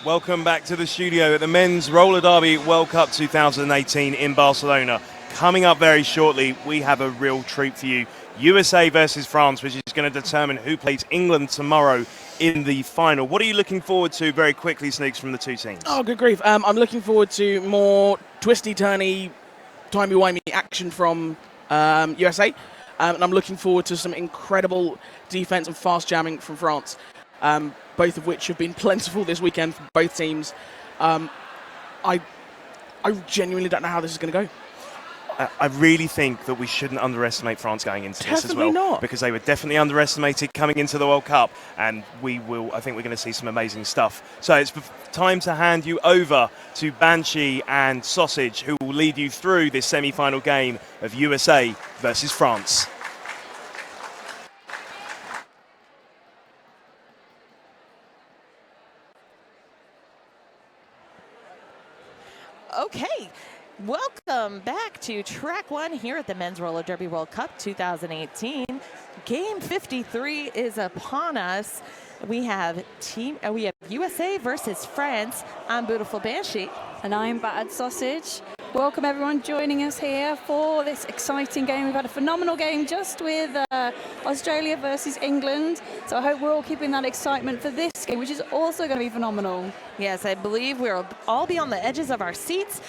Welcome back to the studio at the Men's Roller Derby World Cup 2018 in Barcelona. Coming up very shortly, we have a real treat for you. USA versus France, which is going to determine who plays England tomorrow in the final. What are you looking forward to very quickly, Sneaks, from the two teams? Oh, good grief. I'm looking forward to more twisty-turny, timey-wimey action from USA. And I'm looking forward to some incredible defense and fast jamming from France, both of which have been plentiful this weekend for both teams. I genuinely don't know how this is going to go. I really think that we shouldn't underestimate France going into this as well. Not. Because they were definitely underestimated coming into the World Cup, and I think we're going to see some amazing stuff. So it's time to hand you over to Banshee and Sausage, who will lead you through this semi-final game of USA versus France. Okay. Welcome back to track one here at the Men's Roller Derby World Cup 2018. Game 53 is upon us. We have USA versus France. I'm Beautiful Banshee. And I'm Battered Sausage. Welcome everyone joining us here for this exciting game. We've had a phenomenal game just with Australia versus England. So I hope we're all keeping that excitement for this game, which is also going to be phenomenal. Yes, I believe we'll all be on the edges of our seats.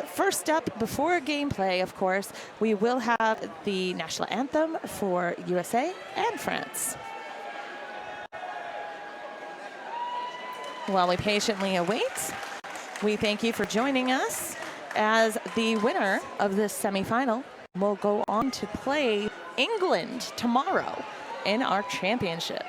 First up, before gameplay, of course, we will have the national anthem for USA and France. While we patiently await, we thank you for joining us, as the winner of this semifinal will go on to play England tomorrow in our championship.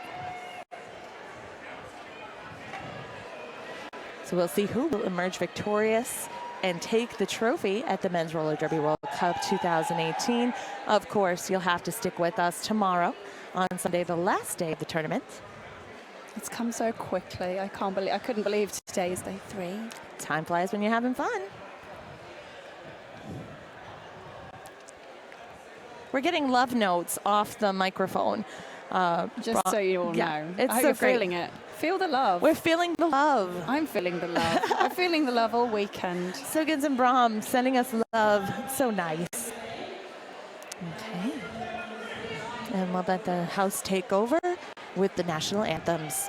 So we'll see who will emerge victorious and take the trophy at the Men's Roller Derby World Cup 2018. Of course, you'll have to stick with us tomorrow on Sunday, the last day of the tournament. It's come so quickly. I couldn't believe today is day 3. Time flies when you're having fun. We're getting love notes off the microphone. Just so you all know. It's I hope so you're great. feeling it. Feel the love. We're feeling the love. I'm feeling the love. I'm feeling the love all weekend. Sugans and Brahm sending us love. So nice. Okay. And we'll let the house take over with the national anthems.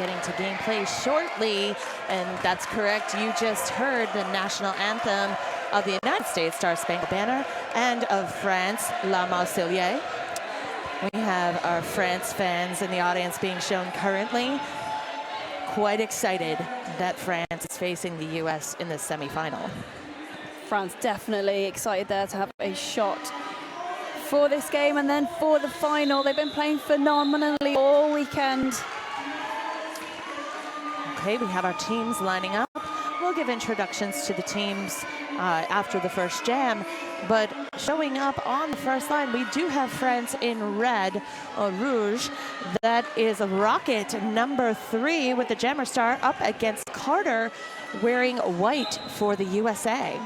getting to gameplay shortly. And that's correct. You just heard the national anthem of the United States, Star Spangled Banner, and of France, La Marseillaise. We have our France fans in the audience being shown currently. Quite excited that France is facing the US in the semifinal. France definitely excited there to have a shot for this game and then for the final. They've been playing phenomenally all weekend. Okay, we have our teams lining up. We'll give introductions to the teams after the first jam, but showing up on the first line, we do have France in red, or rouge. That is Rocket, number 3, with the jammer star up against Carter, wearing white for the USA.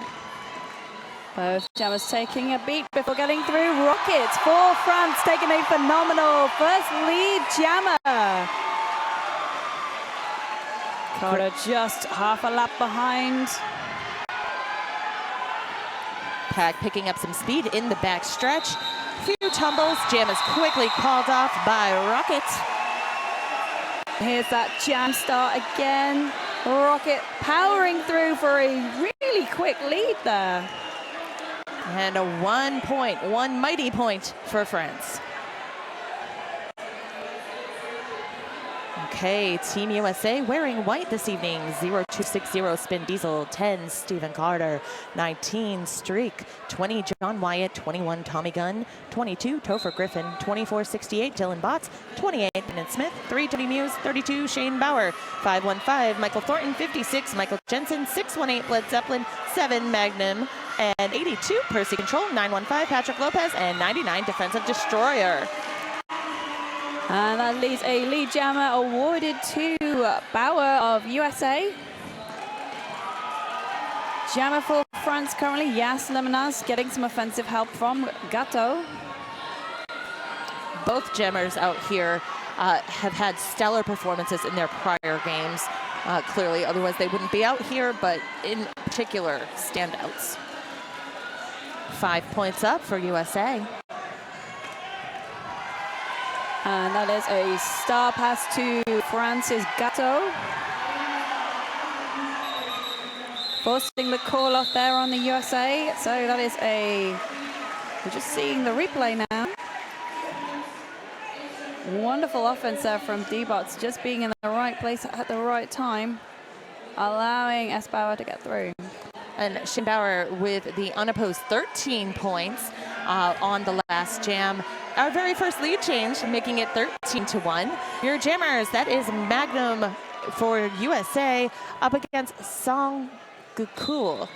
Both jammers taking a beat before getting through. Rocket for France, taking a phenomenal first lead jammer. Carter just half a lap behind. Pack picking up some speed in the back stretch. Few tumbles, jam is quickly called off by Rocket. Here's that jam start again. Rocket powering through for a really quick lead there. And a 1 point, one mighty point for France. Okay, Team USA wearing white this evening. 0260 Spin Diesel, 10 Stephen Carter, 19 Streak, 20 John Wyatt, 21 Tommy Gunn, 22 Topher Griffin, 2468 Dylan Botts, 28 Bennett Smith, 3 Tony Muse, 32 Shane Bauer, 515 Michael Thornton, 56 Michael Jensen, 618 Led Zeppelin, 7 Magnum, and 82 Percy Control, 915 Patrick Lopez, and 99 Defensive Destroyer. And that leaves a lead jammer awarded to Bauer of USA. Jammer for France currently, Yas Lemonas, getting some offensive help from Gatto. Both jammers out here have had stellar performances in their prior games. Clearly, otherwise they wouldn't be out here, but in particular, standouts. 5 points up for USA. And that is a star pass to France's Gatto. Forcing the call off there on the USA. So that is we're just seeing the replay now. Wonderful offense there from D-Bots, just being in the right place at the right time, allowing S. Bauer to get through. And Shane Bauer with the unopposed 13 points on the last jam. Our very first lead change, making it 13-1. Your jammers, that is Magnum for USA up against Song Gukul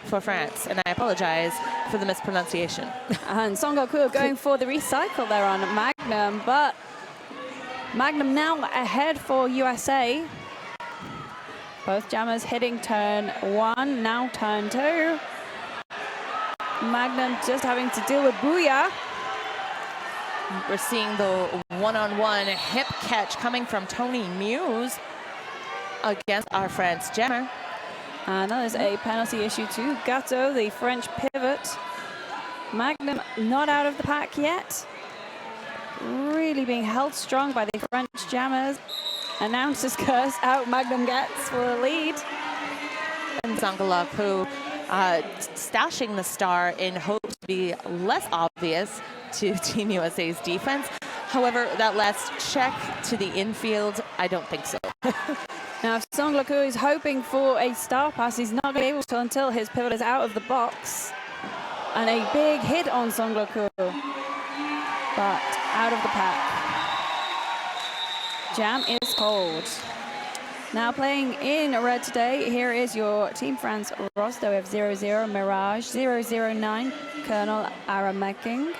for France. And I apologize for the mispronunciation. And Song Gukul going for the recycle there on Magnum, but Magnum now ahead for USA. Both jammers hitting turn 1, now turn 2. Magnum just having to deal with Booyah. We're seeing the one-on-one hip catch coming from Tony Muse against our France jammer. And that is a penalty issue to Gatto, the French pivot. Magnum not out of the pack yet. Really being held strong by the French jammers. Announcer's curse out, Magnum gets for a lead. And Zangalov, who stashing the star in hopes to be less obvious to Team USA's defense. However, that last check to the infield, I don't think so. Now, if Song Laku is hoping for a star pass, he's not going to be able to until his pivot is out of the box. And a big hit on Song Laku, but out of the pack. Jam is cold. Now playing in red today, here is your Team France roster. We have 00 Mirage, 009 Colonel Aramaking,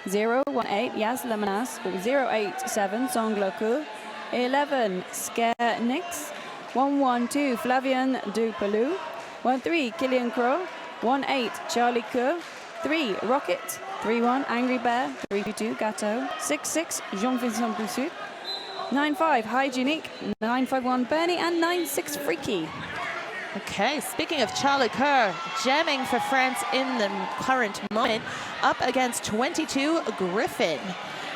018 Yas Lemonas, 087 Song Loku, 11 Scare Nix, 112 Flavian Dupalou, 13 Killian Crow, 18 Charlie Kerr, 3 Rocket, 31 Angry Bear, 32 Gatto, 66 Jean-Vincent Boussout, 95 Hygienique, 951 Bernie, and 96 Freaky. Okay, speaking of Charlie Kerr, jamming for France in the current moment, up against 22 Griffin.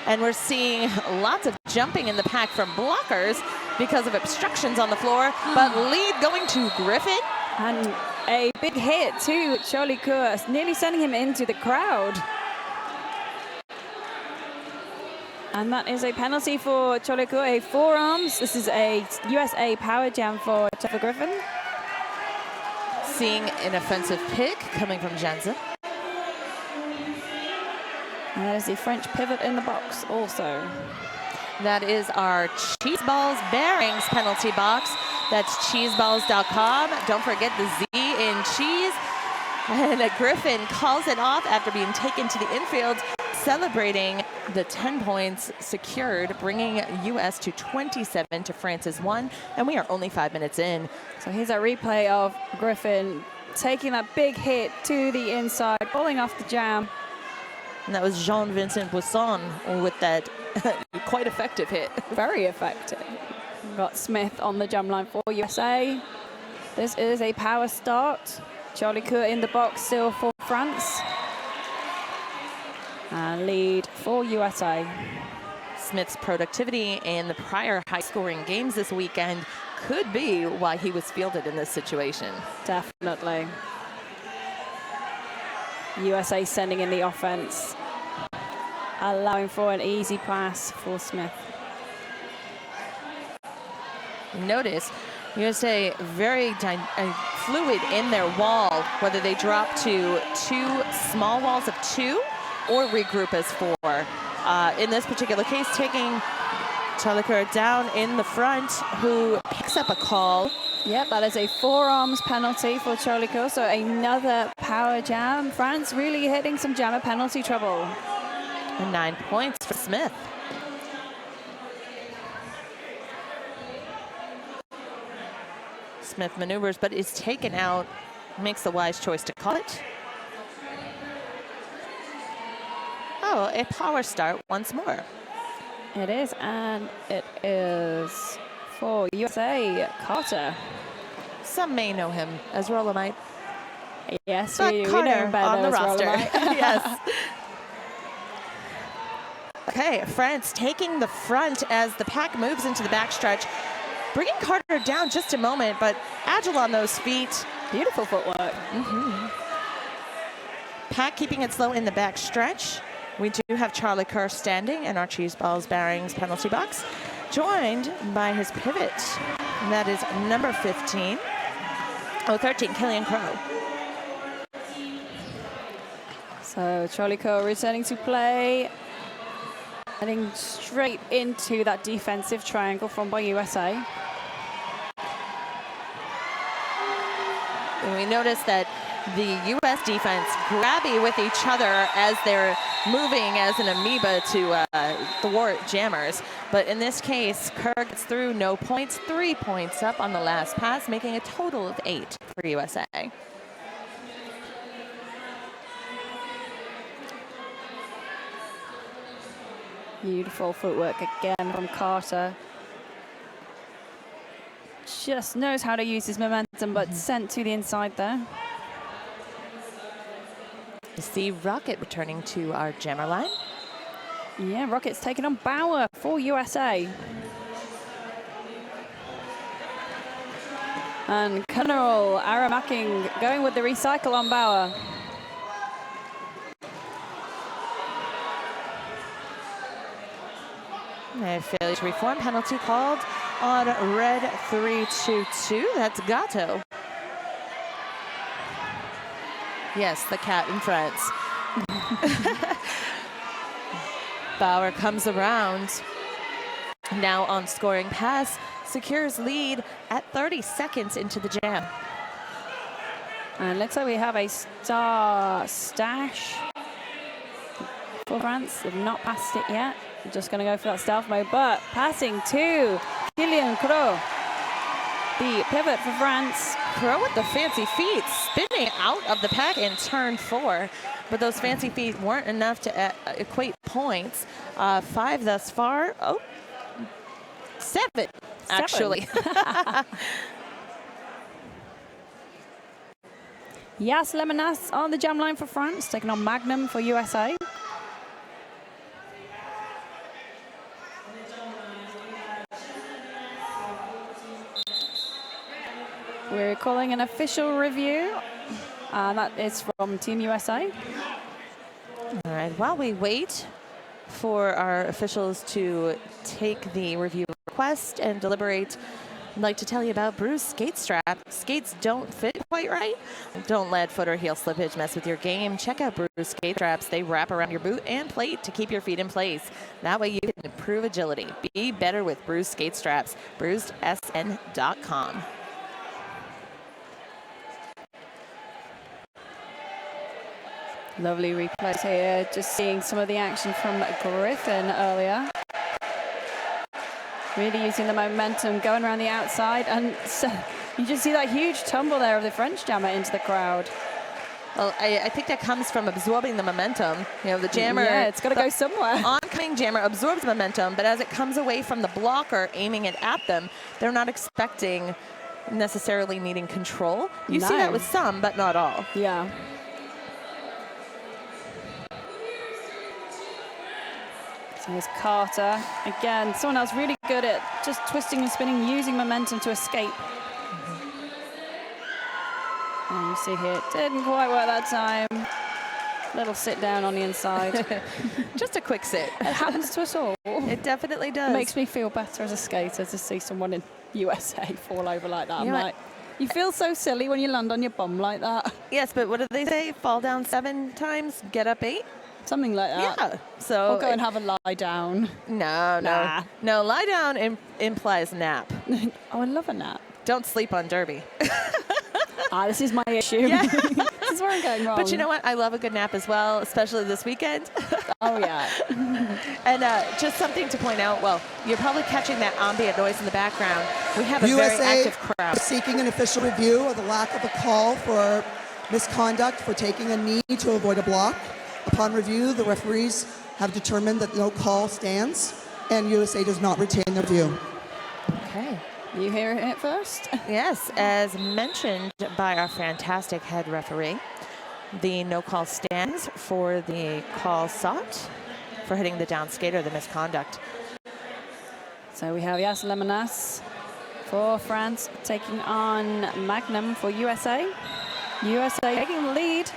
And we're seeing lots of jumping in the pack from blockers because of obstructions on the floor, but lead going to Griffin. And a big hit to Charlie Coeur, nearly sending him into the crowd. And that is a penalty for Charlie Coeur, a forearms. This is a USA power jam for Griffin. Seeing an offensive pick coming from Jansen. And that is the French pivot in the box also. That is our Cheeseballs Bearings penalty box. That's cheeseballs.com. Don't forget the Z in cheese. And Griffin calls it off after being taken to the infield, celebrating the 10 points secured, bringing U.S. to 27 to France's 1. And we are only 5 minutes in. So here's a replay of Griffin taking that big hit to the inside, pulling off the jam. And that was Jean-Vincent Boisson with that quite effective hit. Very effective. We've got Smith on the jam line for USA. This is a power start. Charlie Coeur in the box still for France. And lead for USA. Smith's productivity in the prior high-scoring games this weekend could be why he was fielded in this situation. Definitely. USA sending in the offense, allowing for an easy pass for Smith. Notice USA very fluid in their wall, whether they drop to 2 small walls of 2 or regroup as 4. In this particular case, taking Charlie Coeur down in the front, who picks up a call. Yep, that is a forearms penalty for Charlie Coeur, so another power jam. France really hitting some jammer penalty trouble. And 9 points for Smith. Smith maneuvers, but is taken out, makes the wise choice to call it. Oh, a power start once more. It is, and it is for USA, Carter. Some may know him as Rolomite. Yes, But we know Carter him better on the as roster. Rolomite. Yes. Okay, France taking the front as the pack moves into the backstretch. Bringing Carter down just a moment, but agile on those feet. Beautiful footwork. Pack keeping it slow in the backstretch. We do have Charlie Coeur standing in our Cheeseballs Bearings penalty box, joined by his pivot. And that is number 15. 13, Killian Crowe. So Charlie Coeur returning to play, heading straight into that defensive triangle from by USA. And we notice that the U.S. defense grabby with each other as they're moving as an amoeba to thwart jammers. But in this case, Coeur gets through, no points, 3 points up on the last pass, making a total of 8 for USA. Beautiful footwork again from Carter. Just knows how to use his momentum, but sent to the inside there. You see Rocket returning to our jammer line. Yeah, Rocket's taking on Bauer for USA. And General Aramaking going with the recycle on Bauer. A failure to reform penalty called on red 3-2-2. That's Gatto. Yes, the cat in France. Bauer comes around. Now on scoring pass, secures lead at 30 seconds into the jam. And looks like we have a star stash for France. They've not passed it yet. They're just going to go for that stealth mode, but passing to Killian Crowe. The pivot for France. Crowe with the fancy feet, spinning out of the pack in turn 4. But those fancy feet weren't enough to equate points. 5 thus far. Oh, 7, actually. Yas Lemonas on the jam line for France, taking on Magnum for USA. calling an official review. That is from Team USA. All right, while we wait for our officials to take the review request and deliberate, I'd like to tell you about Bruce skate strap. Skates don't fit quite right. Don't let foot or heel slippage mess with your game. Check out Bruce skate straps. They wrap around your boot and plate to keep your feet in place. That way you can improve agility. Be better with Bruce skate straps. BruceSN.com. Lovely replays here. Just seeing some of the action from Griffin earlier. Really using the momentum, going around the outside, and so you just see that huge tumble there of the French jammer into the crowd. Well, I think that comes from absorbing the momentum. You know, the jammer. Yeah, it's got to go somewhere. Oncoming jammer absorbs momentum, but as it comes away from the blocker, aiming it at them, they're not expecting necessarily needing control. You see that with some, but not all. Yeah. So here's Carter. Again, someone else really good at just twisting and spinning, using momentum to escape. And you see here, it didn't quite work that time. Little sit down on the inside. Just a quick sit. It happens to us all. It definitely does. It makes me feel better as a skater to see someone in USA fall over like that. You know I'm like, you feel so silly when you land on your bum like that. Yes, but what do they say? Fall down 7 times, get up 8? Something like that. Yeah. So or go and have a lie down. No. No, lie down implies nap. Oh, I love a nap. Don't sleep on Derby. This is my issue. Yeah. This is where I'm going wrong. But you know what? I love a good nap as well, especially this weekend. Oh, yeah. And just something to point out, well, you're probably catching that ambient noise in the background. We have a USA very active crowd. Seeking an official review of the lack of a call for misconduct for taking a knee to avoid a block. Upon review, the referees have determined that no call stands, and USA does not retain their view. Okay. You hear it first? Yes, as mentioned by our fantastic head referee, the no call stands for the call sought for hitting the down skater, the misconduct. So we have Yas Lemanas for France taking on Magnum for USA. USA taking the lead.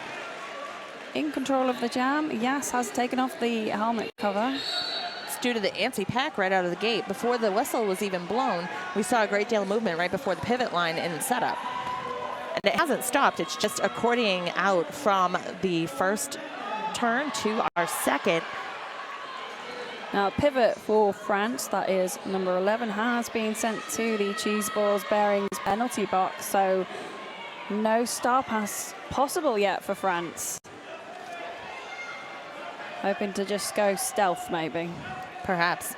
In control of the jam. Yas has taken off the helmet cover. It's due to the anti-pack right out of the gate. Before the whistle was even blown, we saw a great deal of movement right before the pivot line in setup. And it hasn't stopped. It's just accordioning out from the first turn to our second. Now, pivot for France, that is number 11, has been sent to the cheese balls bearings penalty box. So no star pass possible yet for France. Hoping to just go stealth, maybe. Perhaps.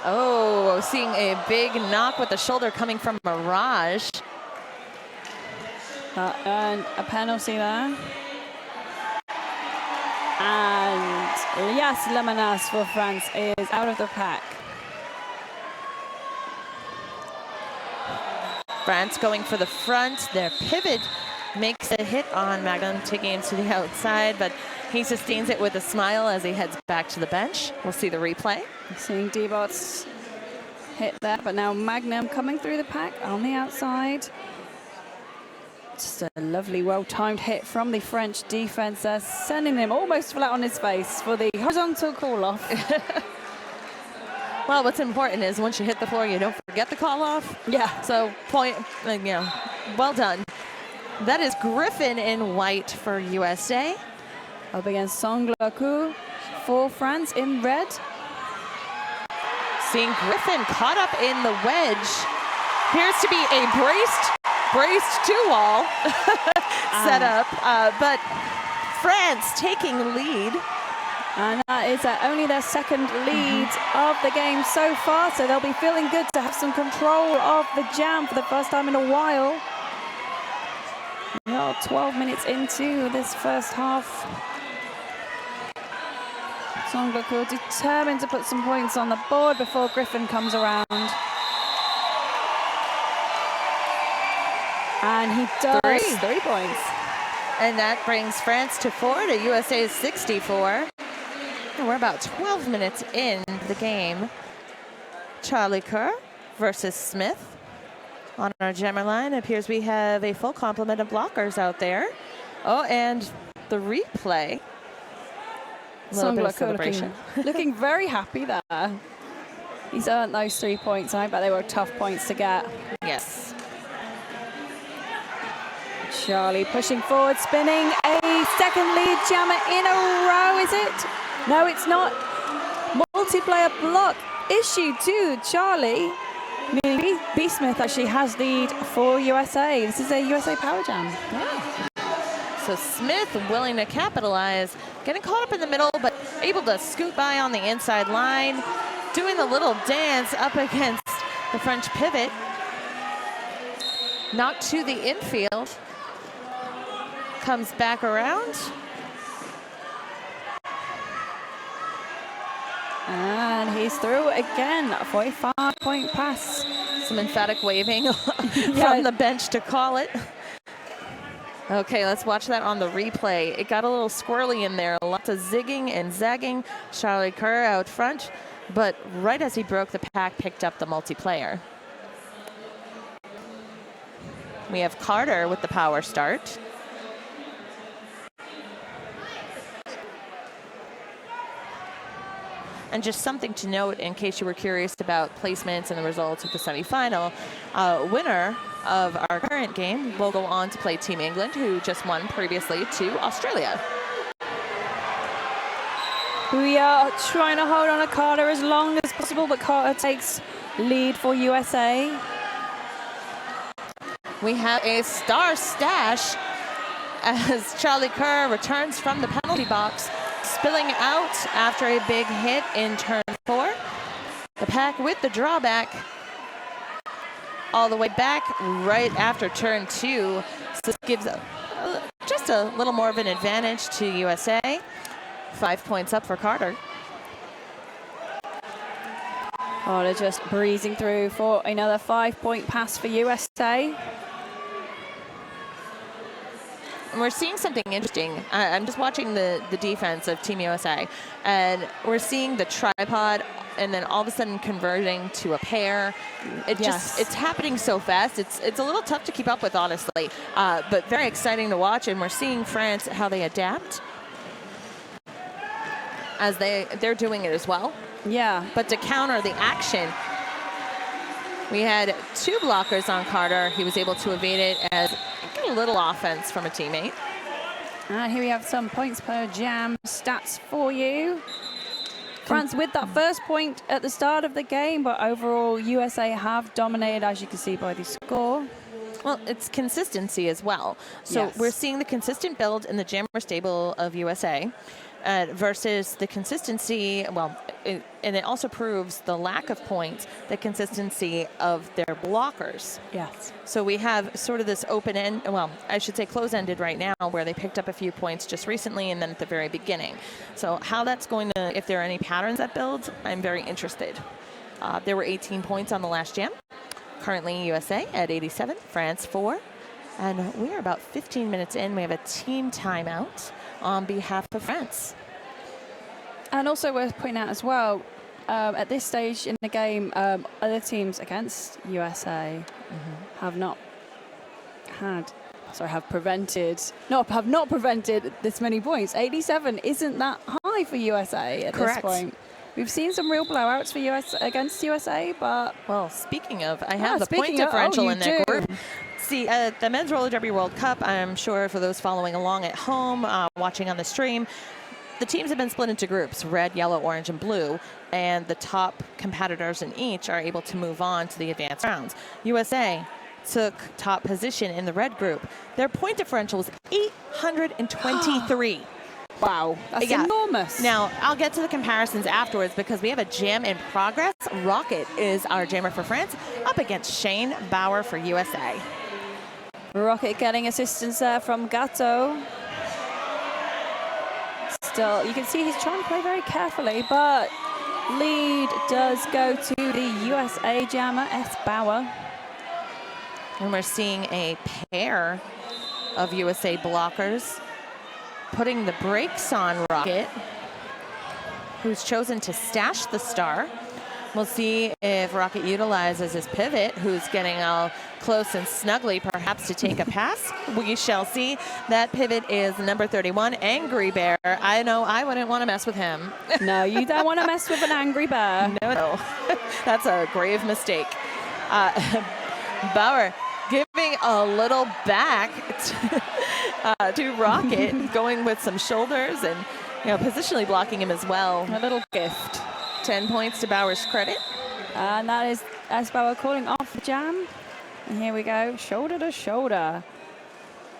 Oh, seeing a big knock with the shoulder coming from Mirage. And a penalty there. And Yas Lemanas for France is out of the pack. France going for the front. Their pivot makes a hit on Magnum, taking him to the outside, but he sustains it with a smile as he heads back to the bench. We'll see the replay. Seeing D-Bots hit there, but now Magnum coming through the pack on the outside. Just a lovely, well-timed hit from the French defense there, sending him almost flat on his face for the horizontal call-off. Well, what's important is once you hit the floor, you don't forget the call-off. Yeah. So, well done. That is Griffin in white for USA. Up against Songlaku for France in red. Seeing Griffin caught up in the wedge. Appears to be a braced two-wall set up, but France taking lead. And that is only their second lead of the game so far, so they'll be feeling good to have some control of the jam for the first time in a while. Well, 12 minutes into this first half. Songlaku determined to put some points on the board before Griffin comes around. And he does 3 points. And that brings France to 4 to USA's 64. And we're about 12 minutes in the game. Charlie Kerr versus Smith. On our jammer line, it appears we have a full complement of blockers out there. Oh, and the replay. A little bit of celebration. Looking very happy there. He's earned those 3 points. I bet they were tough points to get. Yes. Charlie pushing forward, spinning a second lead jammer in a row, is it? No, it's not. Multiplayer block issued to Charlie. Meaning B. Smith actually has lead for USA. This is a USA power jam. Yeah. So Smith willing to capitalize, getting caught up in the middle, but able to scoot by on the inside line, doing the little dance up against the French pivot. Knocked to the infield. Comes back around. And he's through again, a 45-point pass. Some emphatic waving from the bench to call it. Okay, let's watch that on the replay. It got a little squirrely in there, lots of zigging and zagging. Charlie Kerr out front, but right as he broke the pack, picked up the multiplayer. We have Carter with the power start. And just something to note in case you were curious about placements and the results of the semifinal, winner of our current game will go on to play Team England, who just won previously to Australia. We are trying to hold on to Carter as long as possible, but Carter takes lead for USA. We have a star stash as Charlie Kerr returns from the penalty box, spilling out after a big hit in turn 4. The pack with the drawback all the way back right after turn 2. So this gives just a little more of an advantage to USA. 5 points up for Carter. Oh, they're just breezing through for another 5-point pass for USA. And we're seeing something interesting. I'm just watching the defense of Team USA, and we're seeing the tripod and then all of a sudden converting to a pair. It's happening so fast. It's a little tough to keep up with, honestly, but very exciting to watch. And we're seeing France, how they adapt as they're doing it as well. Yeah. But to counter the action, we had 2 blockers on Carter. He was able to evade it as get a little offense from a teammate. And here we have some points per jam stats for you. France with that first point at the start of the game, but overall USA have dominated, as you can see by the score. Well, it's consistency as well. So Yes. we're seeing the consistent build in the jammer stable of USA versus the consistency, and it also proves the lack of points, the consistency of their blockers. Yes. So we have sort of this open end, well, I should say close-ended right now, where they picked up a few points just recently and then at the very beginning. So how that's going to, if there are any patterns that build, I'm very interested. There were 18 points on the last jam. Currently USA at 87, France 4. And we're about 15 minutes in. We have a team timeout on behalf of France. And also worth pointing out as well, at this stage in the game, other teams against USA have not prevented this many points. 87 isn't that high for USA at Correct. this point. We've seen some real blowouts for against USA, but... Well, speaking of, I have the point speaking of- differential in their do. group. See, at the Men's Roller Derby World Cup, I'm sure for those following along at home, watching on the stream, the teams have been split into groups, red, yellow, orange, and blue, and the top competitors in each are able to move on to the advanced rounds. USA took top position in the red group. Their point differential was 823. Wow, that's enormous. Now, I'll get to the comparisons afterwards because we have a jam in progress. Rocket is our jammer for France, up against Shane Bauer for USA. Rocket getting assistance there from Gatto. Still, you can see he's trying to play very carefully, but lead does go to the USA jammer, S. Bauer. And we're seeing a pair of USA blockers putting the brakes on Rocket, who's chosen to stash the star. We'll see if Rocket utilizes his pivot, who's getting all close and snuggly, perhaps to take a pass. We shall see. That pivot is number 31, Angry Bear. I know I wouldn't want to mess with him. No, you don't want to mess with an angry bear. No. That's a grave mistake. Bauer giving a little back to Rocket, going with some shoulders and positionally blocking him as well. A little gift. 10 points to Bauer's credit. And that is as Bauer calling off the jam. And here we go, shoulder to shoulder.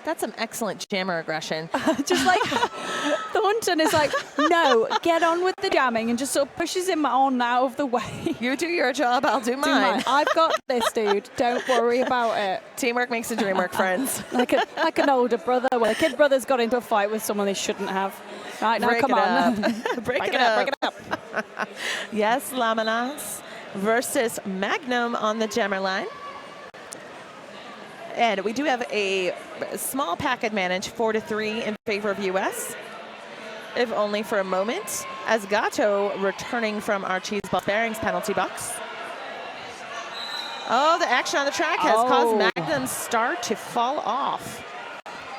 That's some excellent jammer aggression. Just like Thornton is like, no, get on with the jamming, and just sort of pushes him on out of the way. You do your job, I'll do mine. I've got this, dude. Don't worry about it. Teamwork makes the dream work, friends. Like an older brother. Well, a kid brother's got into a fight with someone they shouldn't have. Right, now Break come it on. up. Break it up. Yes, Lamanas versus Magnum on the jammer line. And we do have a small pack advantage, 4-3 in favor of US, if only for a moment, as Gato returning from our cheese ball bearings penalty box. Oh, the action on the track has caused Magnum's start to fall off.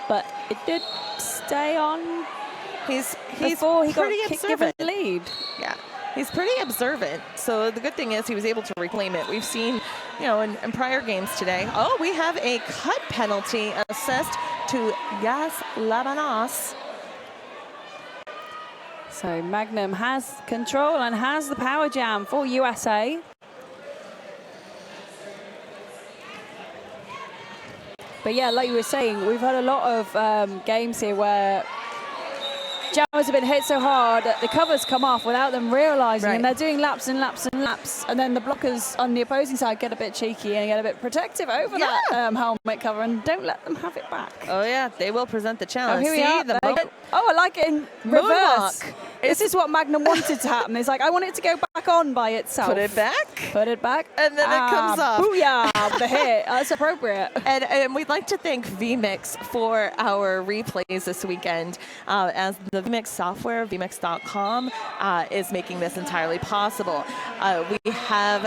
But it did stay on. He's Before he pretty got given observant. the lead. Yeah, he's pretty observant. So the good thing is he was able to reclaim it. We've seen, in prior games today. Oh, we have a cut penalty assessed to Yas Labanas. So Magnum has control and has the power jam for USA. But yeah, like you were saying, we've had a lot of games here where jammers have been hit so hard that the covers come off without them realizing, and they're doing laps and laps and laps, and then the blockers on the opposing side get a bit cheeky and get a bit protective over that helmet cover, and don't let them have it back. Oh yeah, they will present the challenge. Oh, here we are. I like it in reverse. This is what Magnum wanted to happen. It's like, I want it to go back on by itself. Put it back. Put it back. And then it comes off. Booyah, the hit. That's appropriate. And we'd like to thank vMix for our replays this weekend, as the vMix software, vmix.com, is making this entirely possible. We have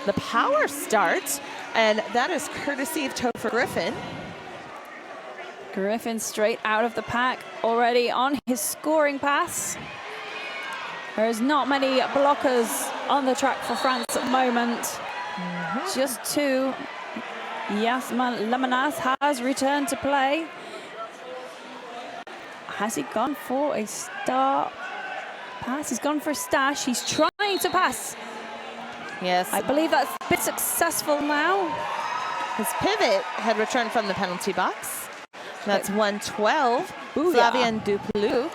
the power start, and that is courtesy of Topher Griffin. Griffin straight out of the pack, already on his scoring pass. There's not many blockers on the track for France at the moment. Just two. Yasman Lamanas has returned to play. Has he gone for a start pass? He's gone for a stash. He's trying to pass. Yes. I believe that's a bit successful now. His pivot had returned from the penalty box. That's 112. Flavien Dupelou.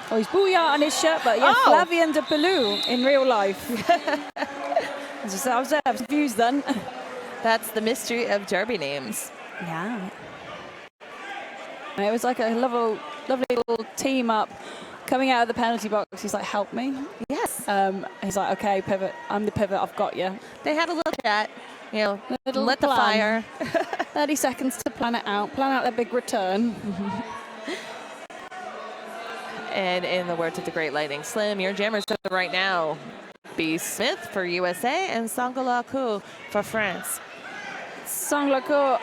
Oh, he's booyah on his shirt, but yeah, Flavien Dupelou in real life. I was confused then. That's the mystery of Derby names. Yeah. And it was like a lovely little team up coming out of the penalty box. He's like, help me. Yes. He's like, okay, pivot. I'm the pivot. I've got you. They had a little chat. Lit the plan. fire. 30 seconds to plan it out. Plan out their big return. And in the words of the great Lightning Slim, your jammers right now, B. Smith for USA and Sangolaku for France. Sangolaku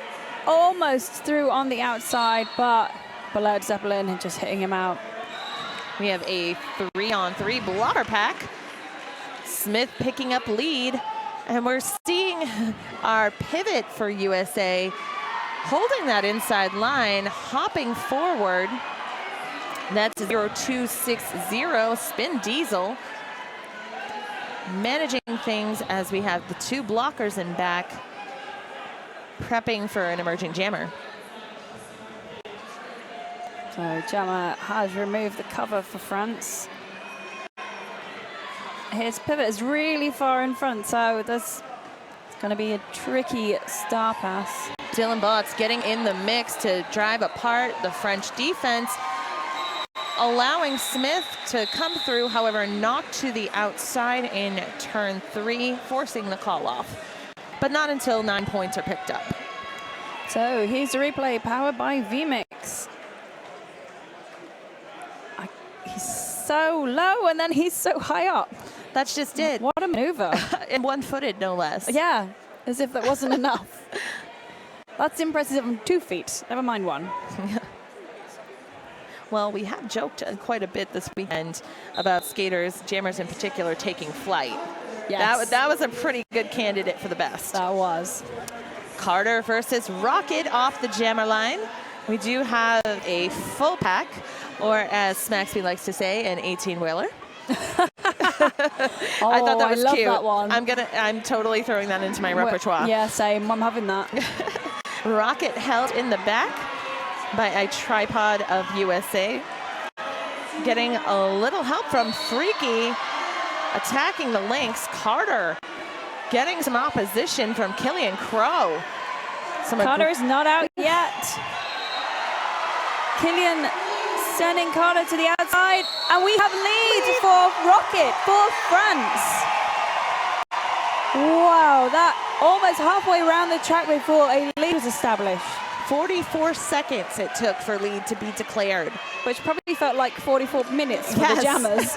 almost through on the outside, but Ballard Zeppelin just hitting him out. We have a 3-on-3 blocker pack. Smith picking up lead. And we're seeing our pivot for USA holding that inside line, hopping forward. That's 0-2-6-0 Spin Diesel. Managing things as we have the two blockers in back, prepping for an emerging jammer. So jammer has removed the cover for France. His pivot is really far in front, so it's going to be a tricky star pass. Dylan Botts getting in the mix to drive apart the French defense, allowing Smith to come through, however, not to the outside in turn 3, forcing the call off. But not until 9 points are picked up. So here's the replay powered by vMix. He's so low and then he's so high up. That's just it. What a maneuver. And one-footed, no less. Yeah, as if that wasn't enough. That's impressive on 2 feet, never mind one. Well, we have joked quite a bit this weekend about skaters, jammers in particular, taking flight. Yes. That was a pretty good candidate for the best. That was. Carter versus Rocket off the jammer line. We do have a full pack, or as Smaxby likes to say, an 18-wheeler. Oh, I thought that was love cute. that one. I'm totally throwing that into my repertoire. Yeah, same. I'm having that. Rocket held in the back by a tripod of USA. Getting a little help from Freaky, attacking the links. Carter getting some opposition from Killian Crow. Carter is not out yet. Killian sending Carter to the outside, and we have lead for Rocket, for France. Wow, that almost halfway around the track before a lead was established. 44 seconds it took for lead to be declared. Which probably felt like 44 minutes for the jammers.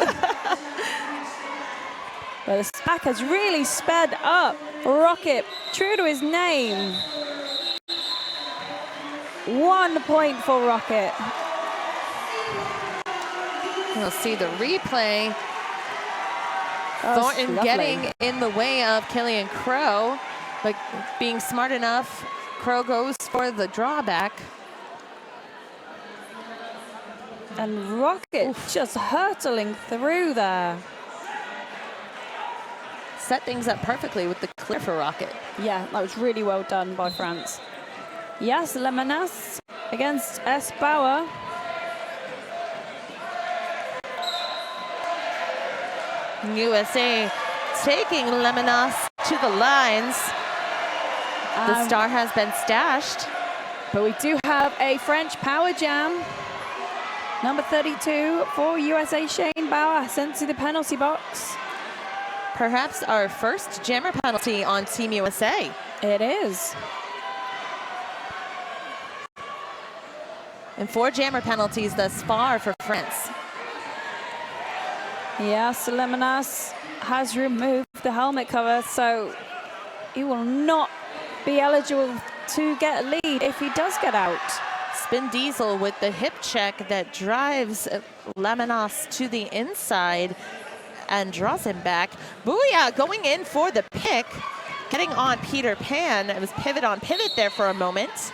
But the stack has really sped up. Rocket, true to his name. 1 point for Rocket. We'll see the replay. Thornton lovely. getting in the way of Killian Crow, but being smart enough, Crow goes for the drawback. And Rocket just hurtling through there. Set things up perfectly with the clear for Rocket. Yeah, that was really well done by France. Yes, Lemonas against S. Bauer. USA taking Lemonas to the lines. The star has been stashed. But we do have a French power jam. Number 32 for USA, Shane Bauer, sent to the penalty box. Perhaps our first jammer penalty on Team USA. It is. And 4 jammer penalties thus far for France. Yes, Lemonas has removed the helmet cover, so he will not be eligible to get a lead if he does get out. Spin Diesel with the hip check that drives Lemonas to the inside and draws him back. Booyah going in for the pick, getting on Peter Pan. It was pivot on pivot there for a moment.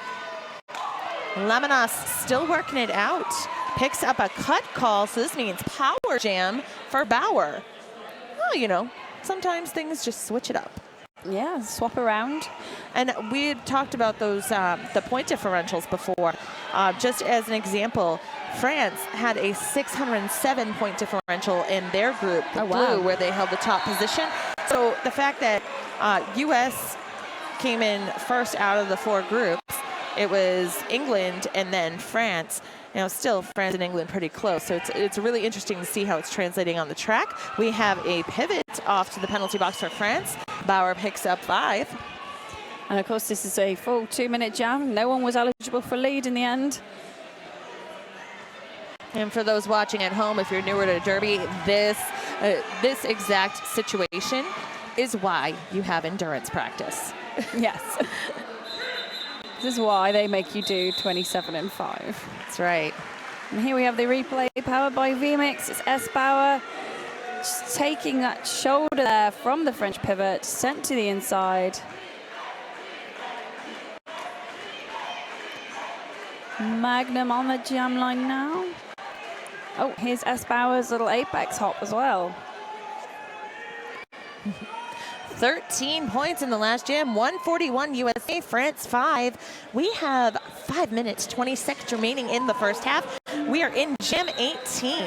Lemonas still working it out. Picks up a cut call, so this means power jam for Bauer. Well, you know, sometimes things just switch it up. Yeah, swap around. And we had talked about those, the point differentials before. Just as an example, France had a 607 point differential in their group, the blue, where they held the top position. So the fact that US came in first out of the 4 groups, it was England and then France. You know, still France and England pretty close. So it's really interesting to see how it's translating on the track. We have a pivot off to the penalty box for France. Bauer picks up 5. And of course, this is a full 2-minute jam. No one was eligible for lead in the end. And for those watching at home, if you're newer to Derby, this exact situation is why you have endurance practice. Yes. This is why they make you do 27 and 5. That's right. And here we have the replay powered by VMix. It's S. Bauer just taking that shoulder there from the French pivot, sent to the inside. Magnum on the jam line now. Oh, here's S. Bauer's little apex hop as well. 13 points in the last jam, 141 USA, France 5. We have 5 minutes, 20 seconds remaining in the first half. We are in jam 18.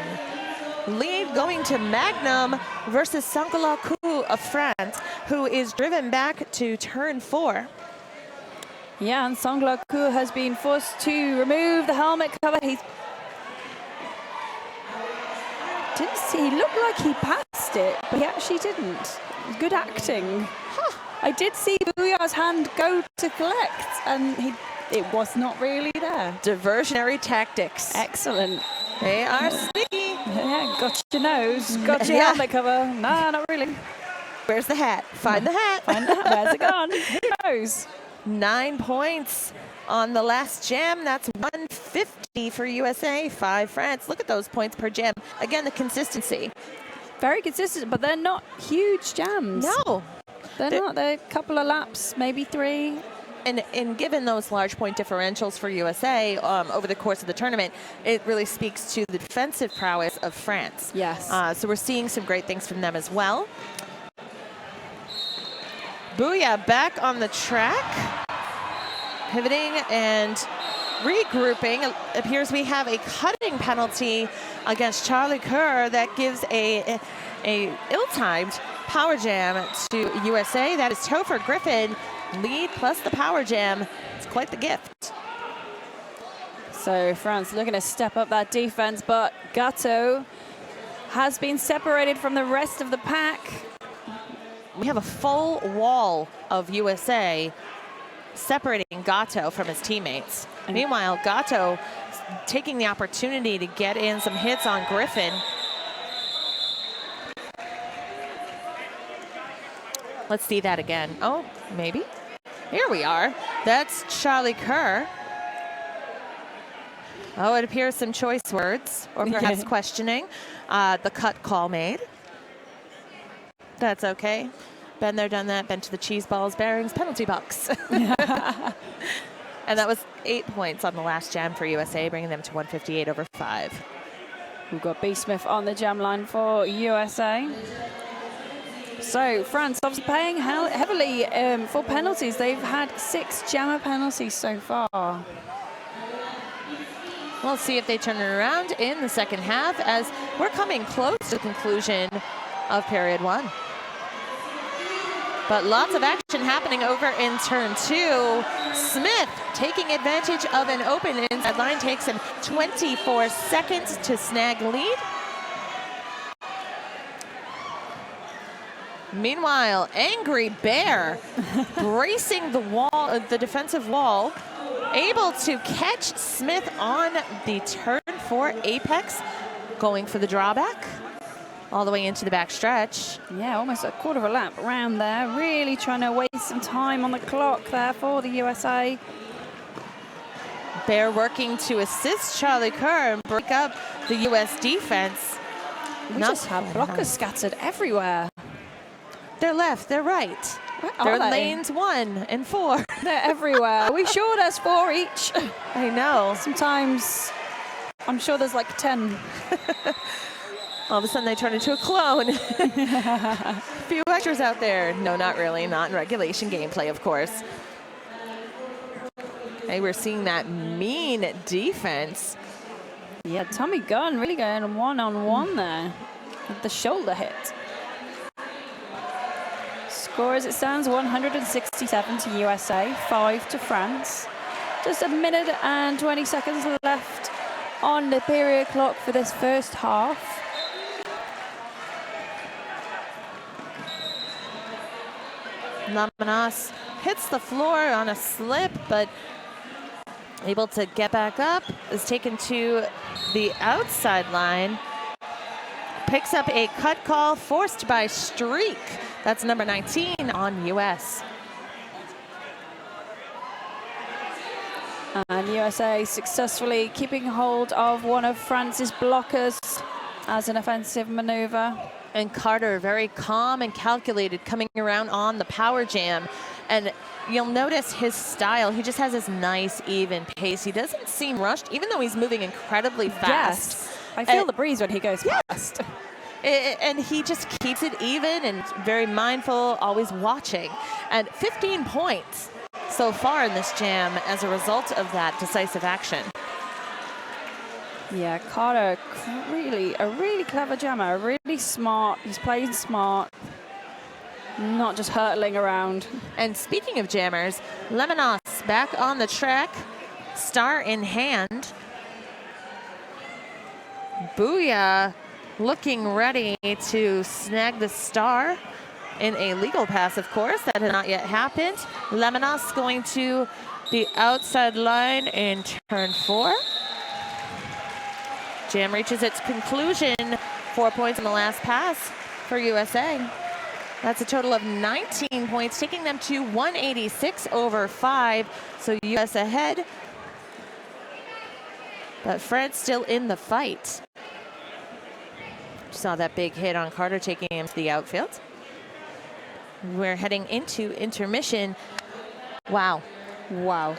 Lead going to Magnum versus Sankalaku of France, who is driven back to turn 4. Yeah, and Sankalaku has been forced to remove the helmet cover. He looked like he passed it, but he actually didn't. Good acting. I did see Booyah's hand go to collect, and it was not really there. Diversionary tactics. Excellent. They are sneaky. Yeah, got your nose, got your helmet cover. No, not really. Where's the hat? Find the hat. Find out where's it gone. Who knows? 9 points on the last jam. That's 150 for USA, 5 France. Look at those points per jam. Again, the consistency. Very consistent, but they're not huge jams. No. They're not. They're a couple of laps, maybe 3. And given those large point differentials for USA over the course of the tournament, it really speaks to the defensive prowess of France. Yes. So we're seeing some great things from them as well. Booyah back on the track. Pivoting and regrouping. It appears we have a cutting penalty against Charlie Kerr that gives a ill-timed power jam to USA. That is Topher Griffin. Lead plus the power jam. It's quite the gift. So France looking to step up that defense, but Gatto has been separated from the rest of the pack. We have a full wall of USA separating Gatto from his teammates. Meanwhile, Gatto taking the opportunity to get in some hits on Griffin. Let's see that again. Oh, maybe. Here we are. That's Charlie Kerr. Oh, it appears some choice words, or perhaps questioning. The cut call made. That's okay. Been there, done that, been to the cheese balls, bearings, penalty box. And that was 8 points on the last jam for USA, bringing them to 158 over 5. We've got B. Smith on the jam line for USA. So France obviously paying heavily for penalties. They've had 6 jammer penalties so far. We'll see if they turn it around in the second half as we're coming close to the conclusion of period 1. But lots of action happening over in turn 2. Smith taking advantage of an open inside line, takes him 24 seconds to snag lead. Meanwhile, Angry Bear bracing the wall, the defensive wall, able to catch Smith on the turn 4 apex, going for the drawback all the way into the back stretch. Yeah, almost a quarter of a lap around there. Really trying to waste some time on the clock there for the USA. Bear working to assist Charlie Kerr and break up the US defense. We just have blockers scattered everywhere. They're left, they're right. They're lanes 1 and 4. They're everywhere. We sure there's 4 each. I know. Sometimes I'm sure there's like 10. All of a sudden they turn into a clone. Few extras out there. No, not really. Not in regulation gameplay, of course. Hey, we're seeing that mean defense. Yeah, Tommy Gunn really going one-on-one there with the shoulder hit. Score as it stands, 167 to USA, 5 to France. Just a minute and 20 seconds left on the period clock for this first half. Lamanas hits the floor on a slip, but able to get back up, is taken to the outside line. Picks up a cut call forced by Streak. That's number 19 on US. And USA successfully keeping hold of one of France's blockers as an offensive maneuver. And Carter, very calm and calculated, coming around on the power jam. And you'll notice his style. He just has this nice, even pace. He doesn't seem rushed, even though he's moving incredibly fast. Yes, I feel the breeze when he goes fast. And he just keeps it even and very mindful, always watching. And 15 points so far in this jam as a result of that decisive action. Yeah, Carter, a really clever jammer, really smart. He's playing smart, not just hurtling around. And speaking of jammers, Lamanas back on the track, star in hand. Booyah looking ready to snag the star in a legal pass, of course. That had not yet happened. Lamanas going to the outside line in turn 4. Jam reaches its conclusion. 4 points in the last pass for USA. That's a total of 19 points, taking them to 186 over 5. So US ahead, but France still in the fight. Saw that big hit on Carter, taking him to the outfield. We're heading into intermission. Wow. Wow.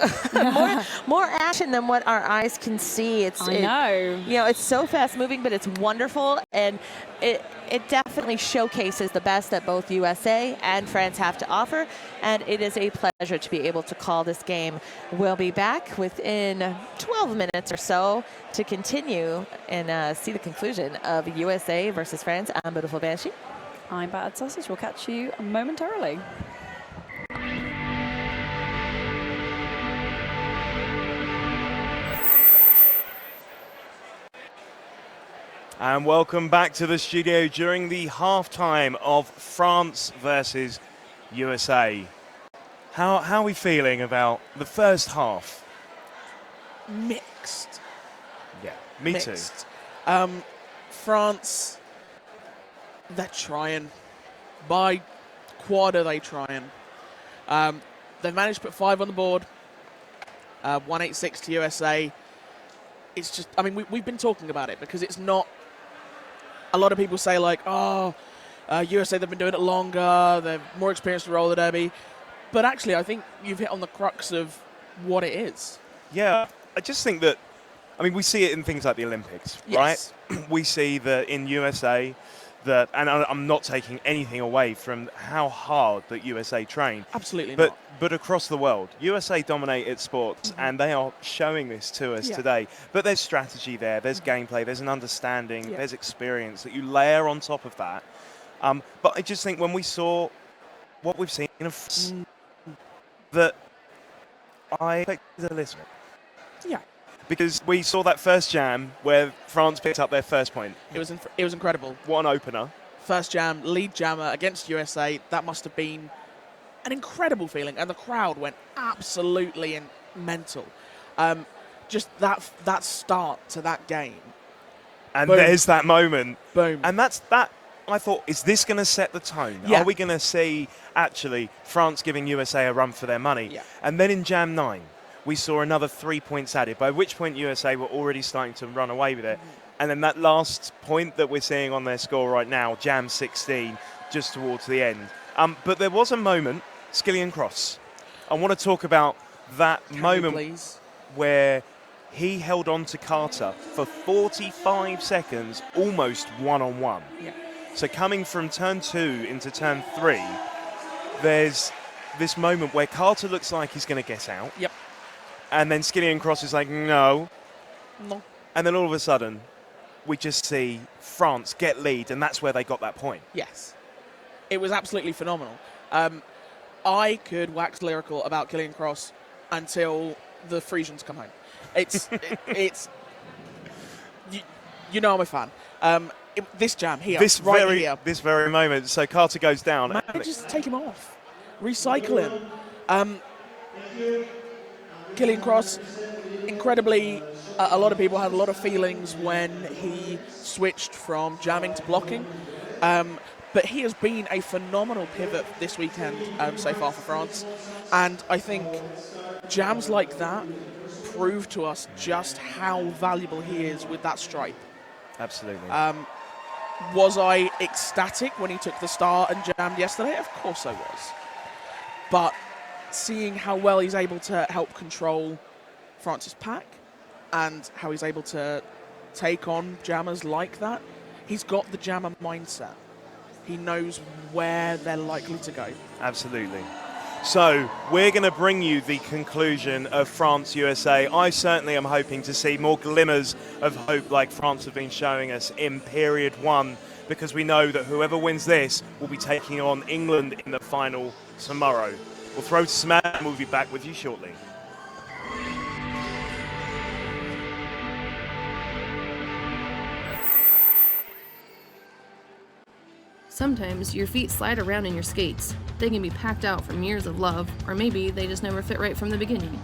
more action than what our eyes can see. I know. You know, it's so fast moving, but it's wonderful, and it definitely showcases the best that both USA and France have to offer, and it is a pleasure to be able to call this game. We'll be back within 12 minutes or so to continue and see the conclusion of USA versus France. I'm Beautiful Banshee. I'm Battered Sausage. We'll catch you momentarily. And welcome back to the studio during the halftime of France versus USA. How are we feeling about the first half? Mixed. Yeah, me Mixed. France, they're trying. By quad are they trying. They've managed to put 5 on the board. 186 to USA. It's just, I mean, we've been talking about it because it's not. A lot of people say like, USA, they've been doing it longer, they're more experienced in roller derby. But actually, I think you've hit on the crux of what it is. Yeah, I just think that, I mean, we see it in things like the Olympics, Yes. right? We see that in USA, that, and I'm not taking anything away from how hard that USA train. Absolutely But not. but across the world, USA dominate its sports, and they are showing this to us today. But there's strategy there, there's gameplay, there's an understanding, there's experience that you layer on top of that. But I just think when we saw what we've seen in that I expected a little bit. Yeah. Because we saw that first jam where France picked up their first point. It was incredible. What an opener. First jam, lead jammer against USA. That must have been an incredible feeling, and the crowd went absolutely mental. Just that start to that game. And Boom. there's that moment. Boom. And that's that. I thought, is this going to set the tone? Yeah. Are we going to see, actually, France giving USA a run for their money? Yeah. And then in Jam 9, we saw another 3 points added, by which point USA were already starting to run away with it. And then that last point that we're seeing on their score right now, Jam 16, just towards the end. But there was a moment, Skillian Cross. I want to talk about that moment Please. where he held on to Carter for 45 seconds, almost one-on-one. Yeah. So coming from turn 2 into turn 3, there's this moment where Carter looks like he's going to get out. Yep. And then Skillian Cross is like, no. No. And then all of a sudden, we just see France get lead, and that's where they got that point. Yes. It was absolutely phenomenal. I could wax lyrical about Killian Cross until the Frisians come home. It's you know I'm a fan. This jam here, This very moment. So Carter goes down. Man, just take him off. Recycle him. Killian Cross, incredibly, a lot of people had a lot of feelings when he switched from jamming to blocking. But he has been a phenomenal pivot this weekend so far for France. And I think jams like that prove to us just how valuable he is with that stripe. Absolutely. Was I ecstatic when he took the start and jammed yesterday? Of course I was. But seeing how well he's able to help control France's pack and how he's able to take on jammers like that, he's got the jammer mindset. He knows where they're likely to go. Absolutely. So we're going to bring you the conclusion of France-USA. I certainly am hoping to see more glimmers of hope like France have been showing us in period 1, because we know that whoever wins this will be taking on England in the final tomorrow. We'll throw to Samantha and we'll be back with you shortly. Sometimes your feet slide around in your skates. They can be packed out from years of love, or maybe they just never fit right from the beginning.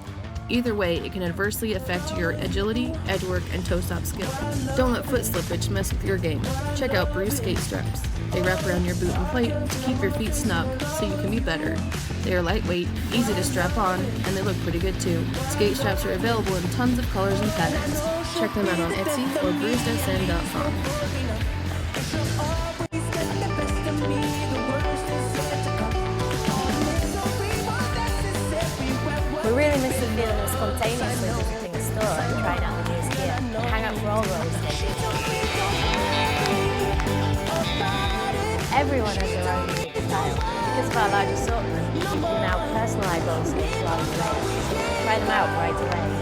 Either way, it can adversely affect your agility, edge work, and toe stop skill. Don't let foot slippage mess with your game. Check out Bruce skate straps. They wrap around your boot and plate to keep your feet snug so you can be better. They are lightweight, easy to strap on, and they look pretty good too. Skate straps are available in tons of colors and patterns. Check them out on Etsy or bruisedsm.com. We really miss the feeling of spontaneously visiting a store and trying out the newest gear. Hang out for all roller skates. Everyone has their own unique style. Because of our large assortment, you can now personalise roller skates while you play. Try them out right away.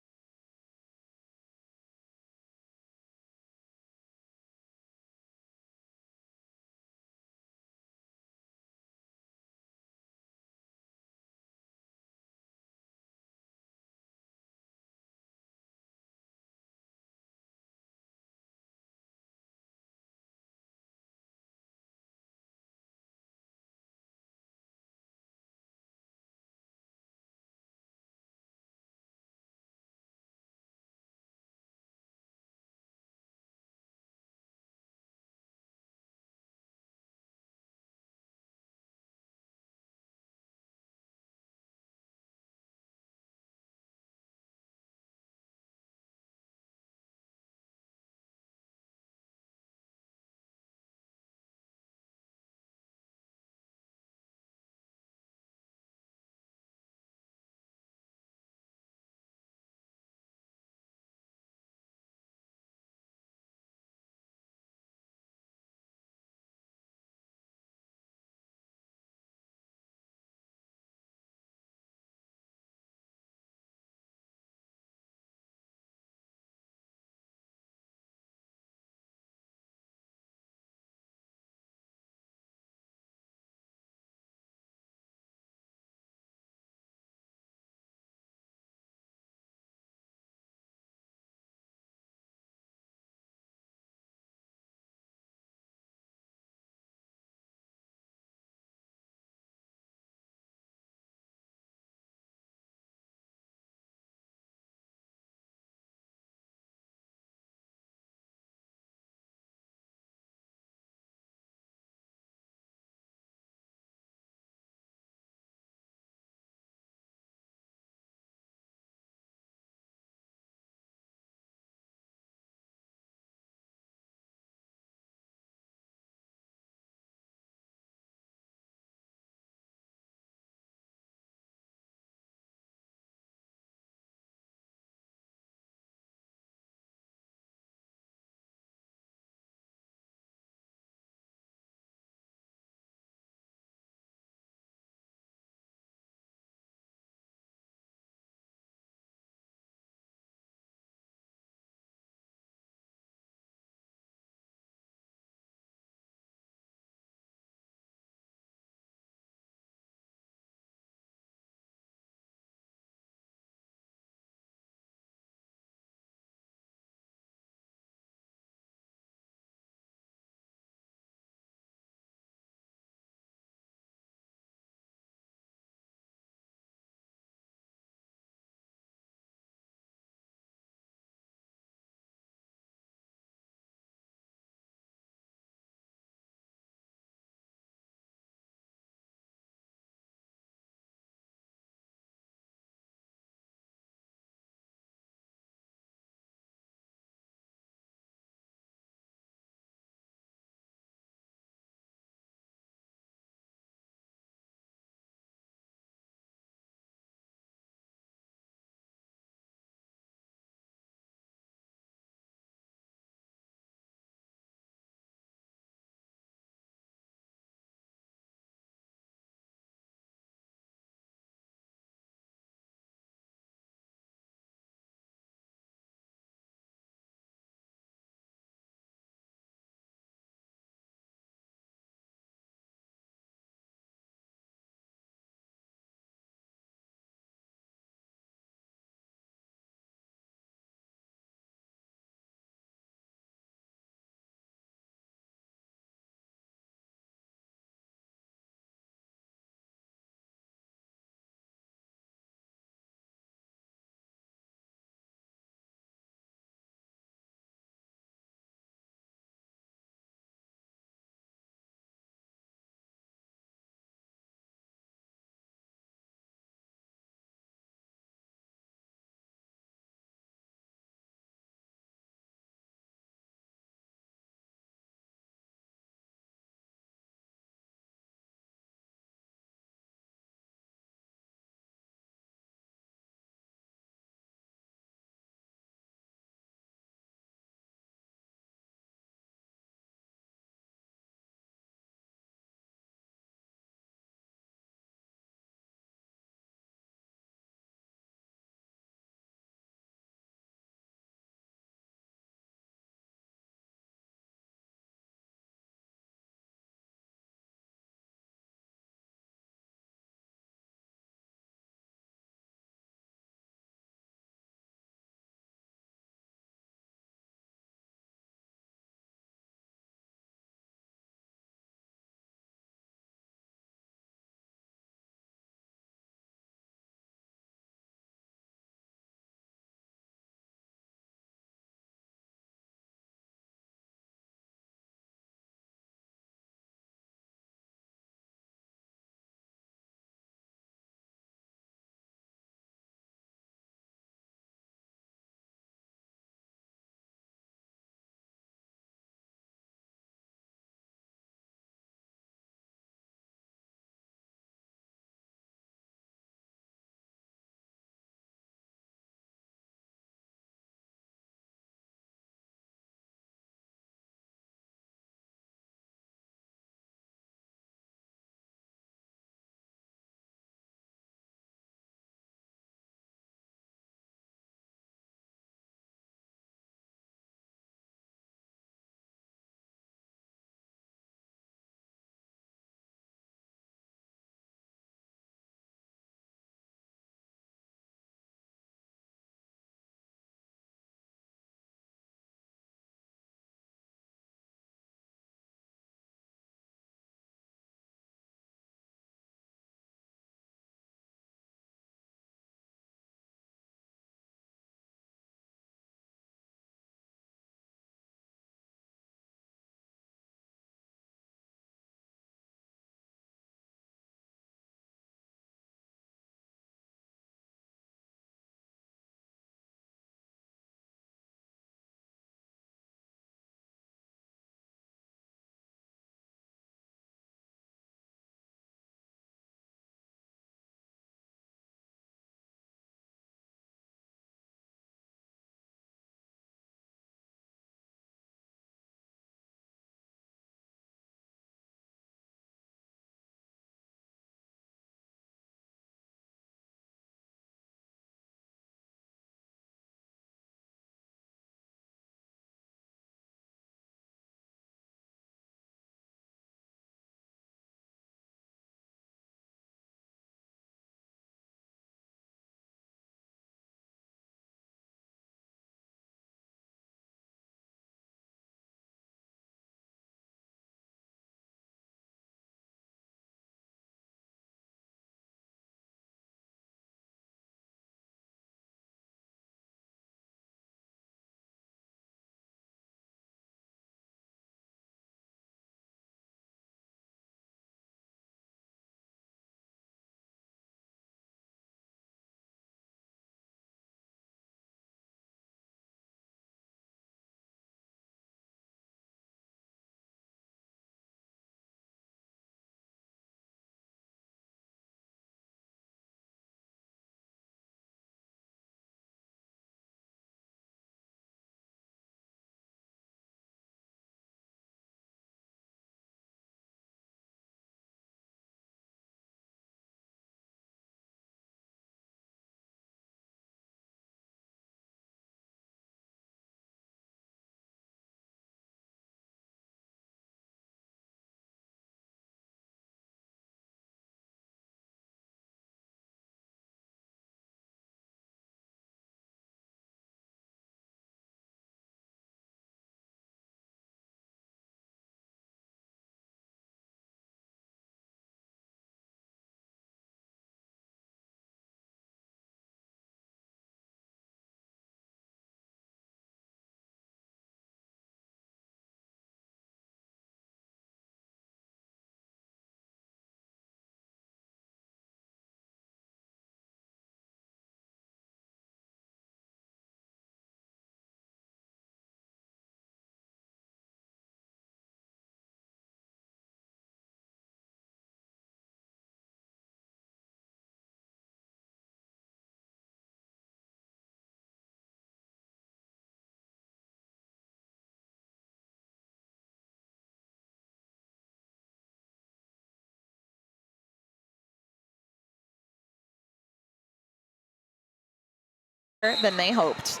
than they hoped.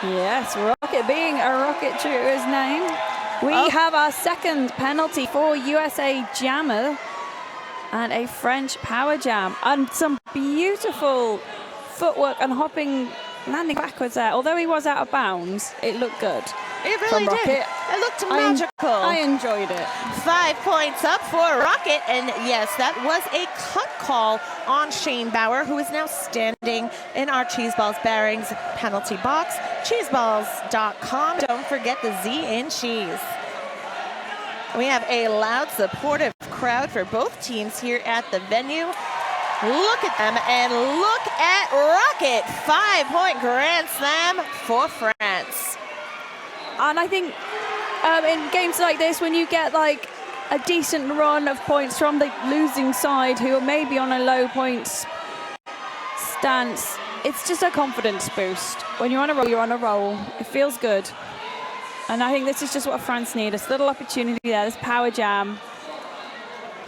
Yes, Rocket being a rocket true to his name. We have our second penalty for USA Jammer and a French power jam. And some beautiful footwork and hopping, landing backwards there. Although he was out of bounds, it looked good. It really did. It looked magical. I enjoyed it. 5 points up for Rocket. And yes, that was a cut call on Shane Bauer, who is now standing in our Cheeseballs Bearings penalty box. Cheeseballs.com. Don't forget the Z in cheese. We have a loud, supportive crowd for both teams here at the venue. Look at them and look at Rocket. 5-point grand slam for France. And I think in games like this, when you get like a decent run of points from the losing side who are maybe on a low points stance, it's just a confidence boost. When you're on a roll, you're on a roll. It feels good. And I think this is just what France need. This little opportunity there, this power jam.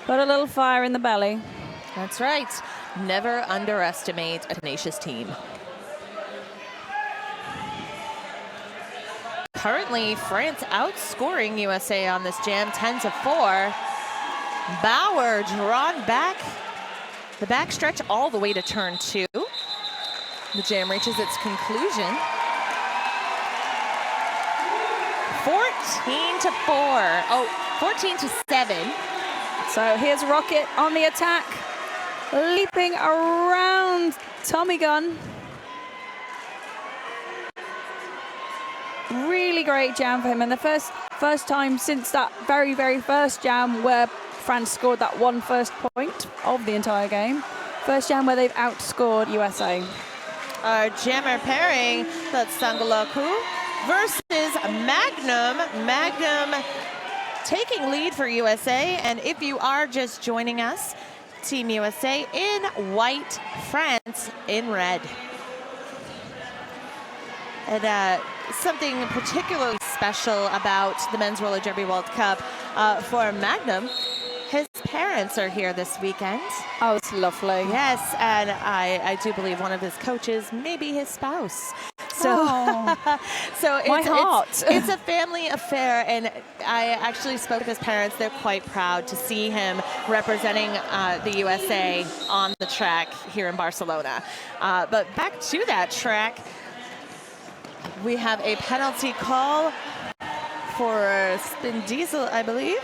Put a little fire in the belly. That's right. Never underestimate a tenacious team. Currently, France outscoring USA on this jam 10-4. Bauer drawn back. The back stretch all the way to turn 2. The jam reaches its conclusion. 14-4. Oh, 14-7. So here's Rocket on the attack, leaping around Tommy Gunn. Really great jam for him, and the first time since that very, very first jam where France scored that one first point of the entire game. First jam where they've outscored USA. Our jammer pairing, that's Sangalaku versus Magnum. Magnum taking lead for USA, and if you are just joining us, Team USA in white, France in red. And something particularly special about the Men's Roller Derby World Cup for Magnum, his parents are here this weekend. Oh, it's lovely. Yes, and I do believe one of his coaches may be his spouse. So, so it's a family affair, and I actually spoke with his parents. They're quite proud to see him representing the USA on the track here in Barcelona. But back to that track, we have a penalty call for Spin Diesel, I believe.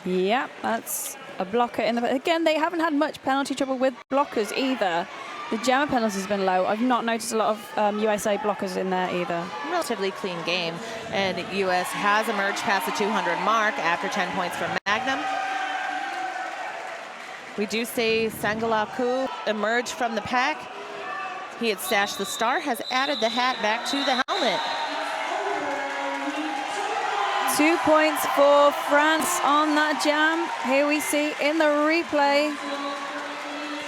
Yeah, that's a blocker in the... Again, they haven't had much penalty trouble with blockers either. The jammer penalty has been low. I've not noticed a lot of USA blockers in there either. Relatively clean game, and US has emerged past the 200 mark after 10 points for Magnum. We do see Sangalaku emerge from the pack. He had stashed the star, has added the hat back to the helmet. 2 points for France on that jam. Here we see in the replay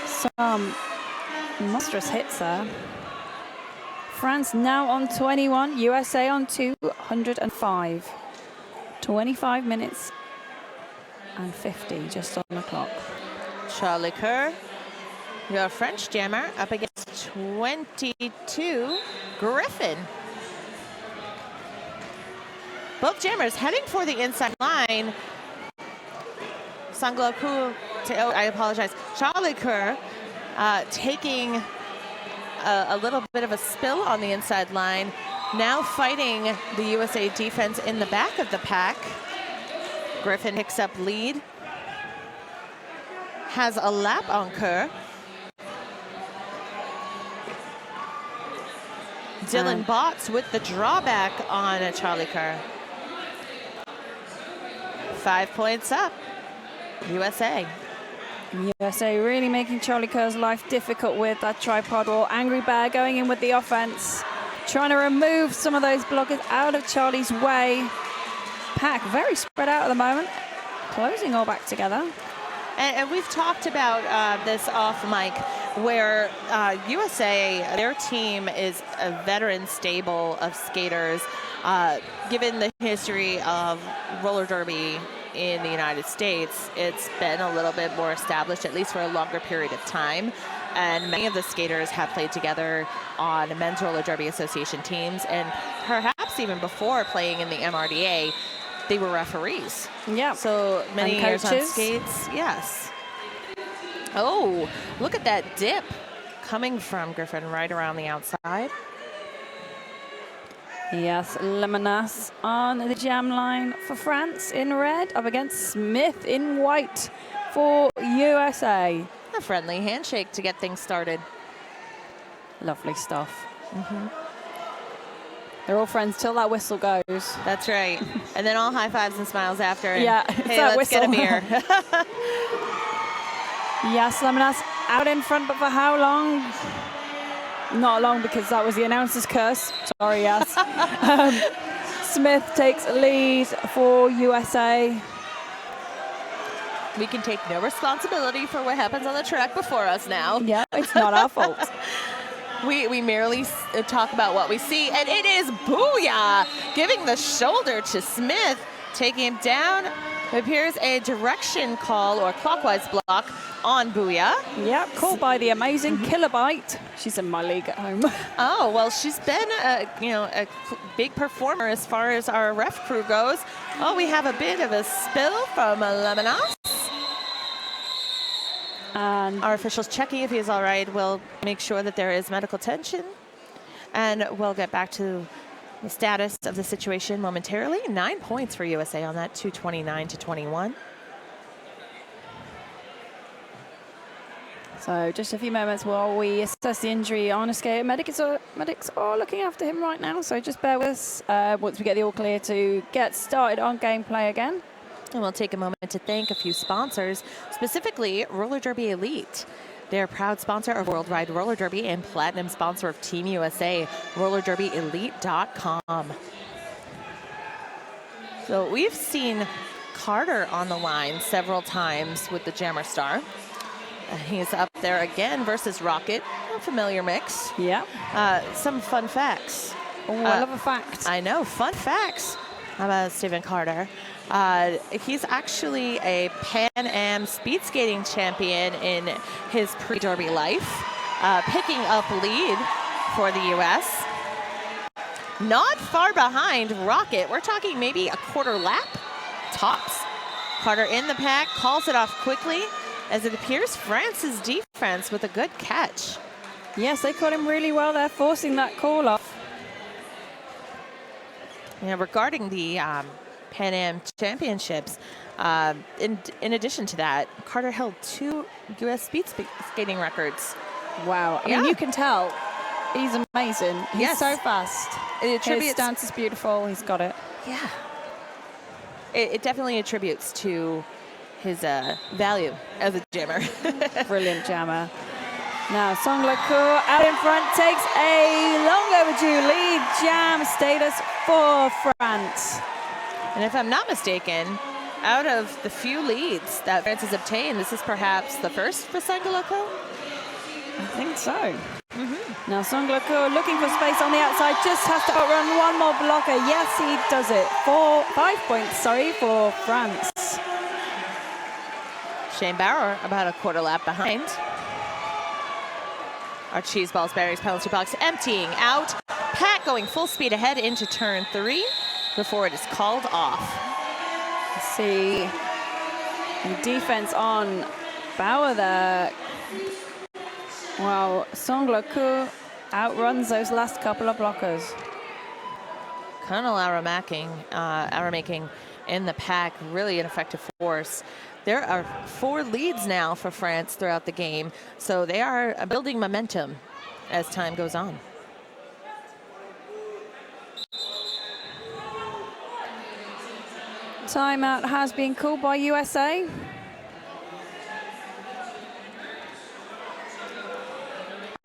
some monstrous hits there. France now on 21, USA on 205. 25 minutes and 50 just on the clock. Charlie Kerr, your French jammer, up against 22 Griffin. Both jammers heading for the inside line. Sangalaku, I apologize, Charlie Kerr taking a little bit of a spill on the inside line, now fighting the USA defense in the back of the pack. Griffin picks up lead, has a lap on Kerr. Dylan Botts with the drawback on Charlie Kerr. 5 points up, USA. USA really making Charlie Kerr's life difficult with that tripod wall. Angry Bear going in with the offense, trying to remove some of those blockers out of Charlie's way. Pack very spread out at the moment, closing all back together. And we've talked about this off mic, where USA, their team is a veteran stable of skaters. Given the history of roller derby in the United States, it's been a little bit more established, at least for a longer period of time. And many of the skaters have played together on men's roller derby association teams, and perhaps even before playing in the MRDA, they were referees. Yeah. So many And years on coaches. skates. Yes. Oh, look at that dip coming from Griffin right around the outside. Yes, Lemonas on the jam line for France in red, up against Smith in white for USA. A friendly handshake to get things started. Lovely stuff. They're all friends till that whistle goes. That's right. And then all high fives and smiles after. And, Yeah, it's hey, that let's get a whistle. beer. Yes, Lemonas out in front, but for how long? Not long, because that was the announcer's curse. Sorry, yes. Smith takes lead for USA. We can take no responsibility for what happens on the track before us now. Yeah, it's not our fault. We merely talk about what we see, and it is Booyah giving the shoulder to Smith, taking him down. It appears a direction call or clockwise block on Booyah. Yeah, called by the amazing Kilobyte. She's in my league at home. Oh, well, she's been a big performer as far as our ref crew goes. Oh, we have a bit of a spill from Lemonas. And Our officials checking if he's all right. We'll make sure that there is medical attention, and we'll get back to the status of the situation momentarily. 9 points for USA on that, 229-21. so just a few moments while we assess the injury on a skater. Medics are looking after him right now, so just bear with us once we get the all clear to get started on gameplay again. And we'll take a moment to thank a few sponsors, specifically Roller Derby Elite. They're a proud sponsor of Worldwide Roller Derby and platinum sponsor of Team USA, rollerderbyelite.com. So we've seen Carter on the line several times with the Jammer Star. He's up there again versus Rocket, a familiar mix. Yeah. Some fun facts. Oh, I love a fact. I know, fun facts about Stephen Carter. He's actually a Pan Am speed skating champion in his pre-derby life, picking up lead for the U.S. Not far behind Rocket. We're talking maybe a quarter lap, tops. Carter in the pack, calls it off quickly, as it appears France's defense with a good catch. Yes, they caught him really well there, forcing that call off. Yeah, regarding the Pan Am Championships, in addition to that, Carter held 2 U.S. speed skating records. Wow. I mean, you can tell he's amazing. He's Yes. so fast. It His stance is beautiful. He's got it. Yeah. It definitely attributes to his value as a jammer. Brilliant jammer. Now, Song Lecour out in front takes a long overdue lead jam status for France. And if I'm not mistaken, out of the few leads that France has obtained, this is perhaps the first for Sangoloko? I think so. Now, Song Lecour looking for space on the outside, just has to outrun one more blocker. Yes, he does it. 5 points, for France. Shane Bauer about a quarter lap behind. Our cheese balls berries penalty box emptying out. Pat going full speed ahead into turn 3 before it is called off. Let's see the defense on Bauer there. Wow, Song Lecour outruns those last couple of blockers. Colonel Aramaking in the pack, really an effective force. There are 4 leads now for France throughout the game, so they are building momentum as time goes on. Timeout has been called by USA.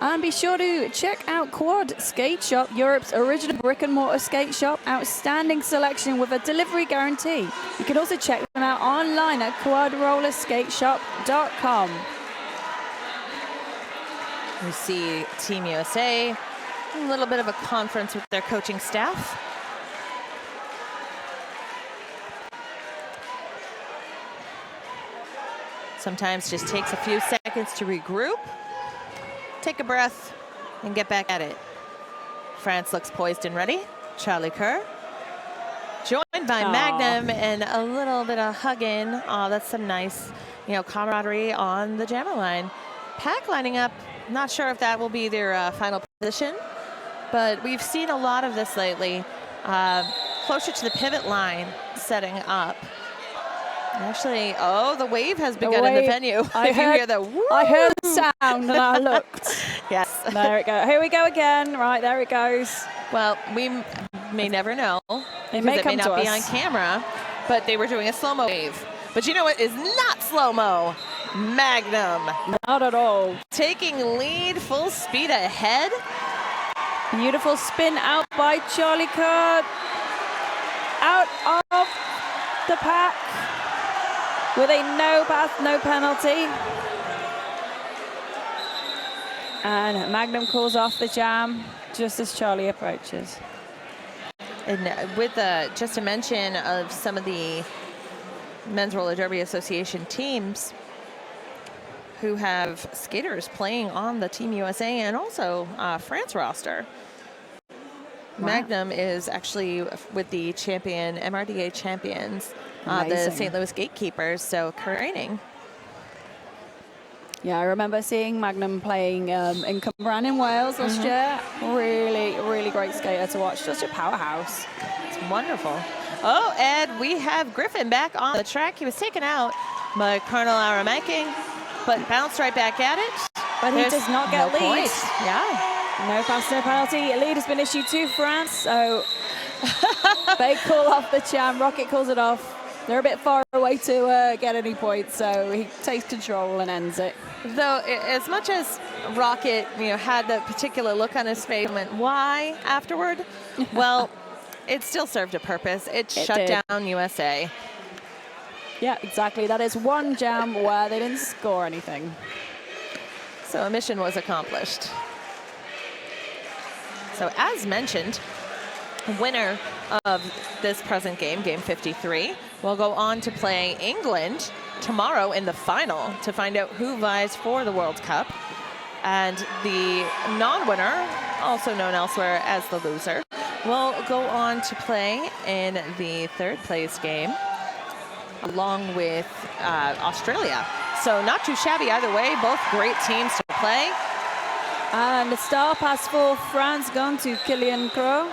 And be sure to check out Quad Skate Shop, Europe's original brick and mortar skate shop. Outstanding selection with a delivery guarantee. You can also check them out online at quadrollerskateshop.com. We see Team USA, a little bit of a conference with their coaching staff. Sometimes just takes a few seconds to regroup. take a breath, and get back at it. France looks poised and ready. Charlie Kerr, joined by Magnum and a little bit of hugging. Oh, that's some nice, camaraderie on the jammer line. Pack lining up. Not sure if that will be their final position, but we've seen a lot of this lately. Closer to the pivot line, setting up. Actually, the wave has begun in the venue. I heard the sound and I looked. Yes. There it goes. Here we go again. Right, there it goes. Well, we may never know. It may not be on us. camera, but they were doing a slow-mo wave. But you know what is not slow-mo? Magnum. Not at all. Taking lead, full speed ahead. Beautiful spin out by Charlie Kerr. Out of the pack with a no pass, no penalty. And Magnum calls off the jam just as Charlie approaches. And with just a mention of some of the Men's Roller Derby Association teams who have skaters playing on the Team USA and also France roster. Wow. Magnum is actually with the champion, MRDA champions, the St. Louis Gatekeepers, so reigning. Yeah, I remember seeing Magnum playing in Cumbrain in Wales last year. Really, really great skater to watch. Such a powerhouse. It's wonderful. Oh, and we have Griffin back on the track. He was taken out by Colonel Aramaking, but bounced right back at it. But he does not get lead. Point. Yeah. No pass, no penalty. A lead has been issued to France, so they call off the jam. Rocket calls it off. They're a bit far away to get any points, so he takes control and ends it. Though, as much as Rocket, had that particular look on his face and went, why afterward? Well, it still served a purpose. It shut down USA. Yeah, exactly. That is one jam where they didn't score anything. So a mission was accomplished. So as mentioned, winner of this present game, Game 53, will go on to play England tomorrow in the final to find out who vies for the World Cup. And the non-winner, also known elsewhere as the loser, will go on to play in the third place game along with Australia. So not too shabby either way, both great teams to play. And the star pass for France gone to Kylian Crow.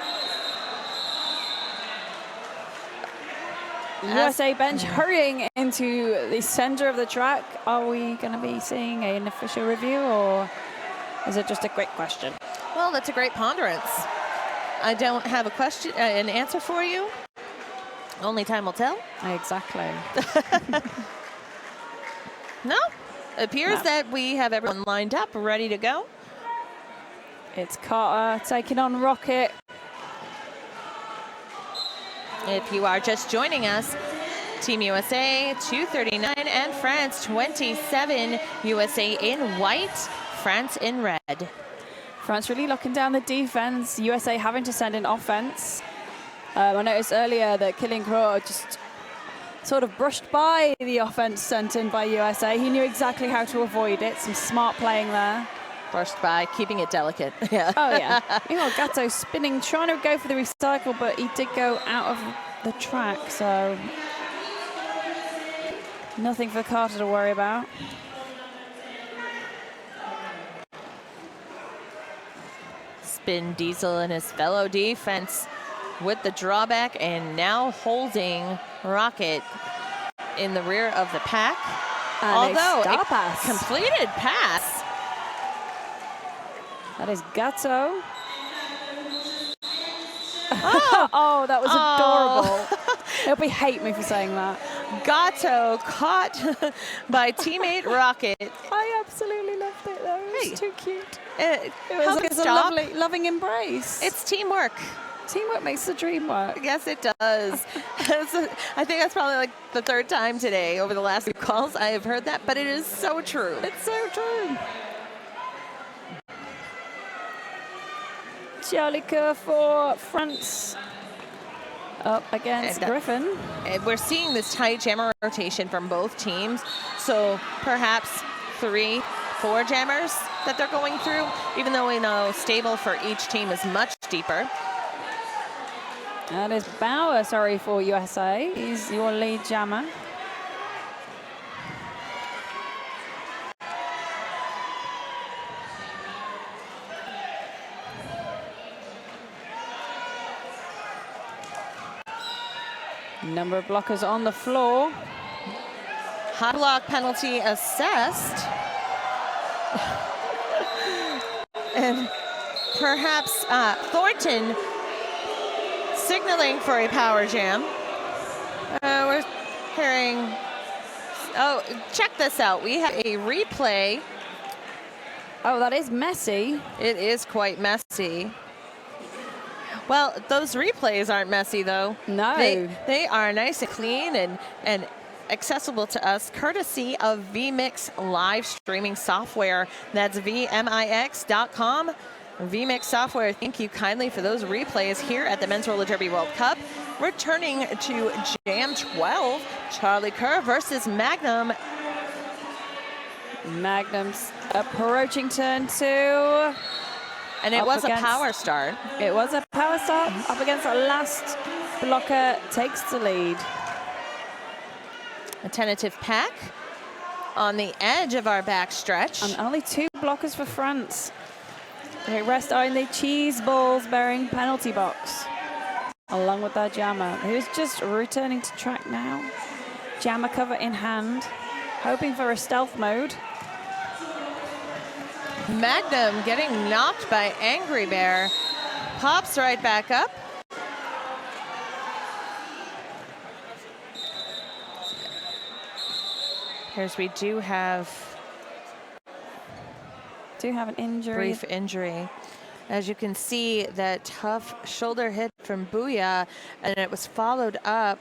USA bench hurrying into the center of the track. Are we going to be seeing an official review, or is it just a quick question? Well, that's a great ponderance. I don't have a question, an answer for you. Only time will tell. Exactly. No, it appears that we have everyone lined up, ready to go. It's Carter taking on Rocket. If you are just joining us, Team USA 239 and France 27. USA in white, France in red. France really locking down the defense. USA having to send in offense. I noticed earlier that Kylian Crow just sort of brushed by the offense sent in by USA. He knew exactly how to avoid it. Some smart playing there. Brushed by, keeping it delicate. Yeah. Oh, yeah. Gatto spinning, trying to go for the recycle, but he did go out of the track, so nothing for Carter to worry about. Spin Diesel and his fellow defense with the drawback, and now holding Rocket in the rear of the pack. And although a pass. Completed pass. That is Gatto. Oh, that was adorable. They'll be hate me for saying that. Gatto caught by teammate Rocket. I absolutely loved it, though. It was too cute. It was like a lovely, loving embrace. It's teamwork. Teamwork makes the dream work. Yes, it does. I think that's probably like the third time today over the last few calls I have heard that, but it is so true. It's so true. Charlie Kerr for France up against Griffin. And we're seeing this tight jammer rotation from both teams, so perhaps 3 4 jammers that they're going through, even though we know stable for each team is much deeper. That is Bauer, sorry, for USA. He's your lead jammer. Number of blockers on the floor. High block penalty assessed. And perhaps Thornton signaling for a power jam. We're hearing, oh, check this out. We have a replay. Oh, that is messy. It is quite messy. Well, those replays aren't messy, though. No. They are nice and clean and accessible to us, courtesy of vMix live streaming software. That's vmix.com. vMix software, thank you kindly for those replays here at the Men's Roller Derby World Cup. Returning to Jam 12, Charlie Kerr versus Magnum. Magnum's approaching turn 2. And it was a power start. It was a power start up against the last blocker, takes the lead. A tentative pack on the edge of our back stretch. And only 2 blockers for France. They rest on the cheese balls bearing penalty box, along with their jammer, who's just returning to track now. Jammer cover in hand, hoping for a stealth mode. Magnum getting knocked by Angry Bear. Pops right back up. Here's we do have an injury. Brief injury. As you can see, that tough shoulder hit from Booyah, and it was followed up.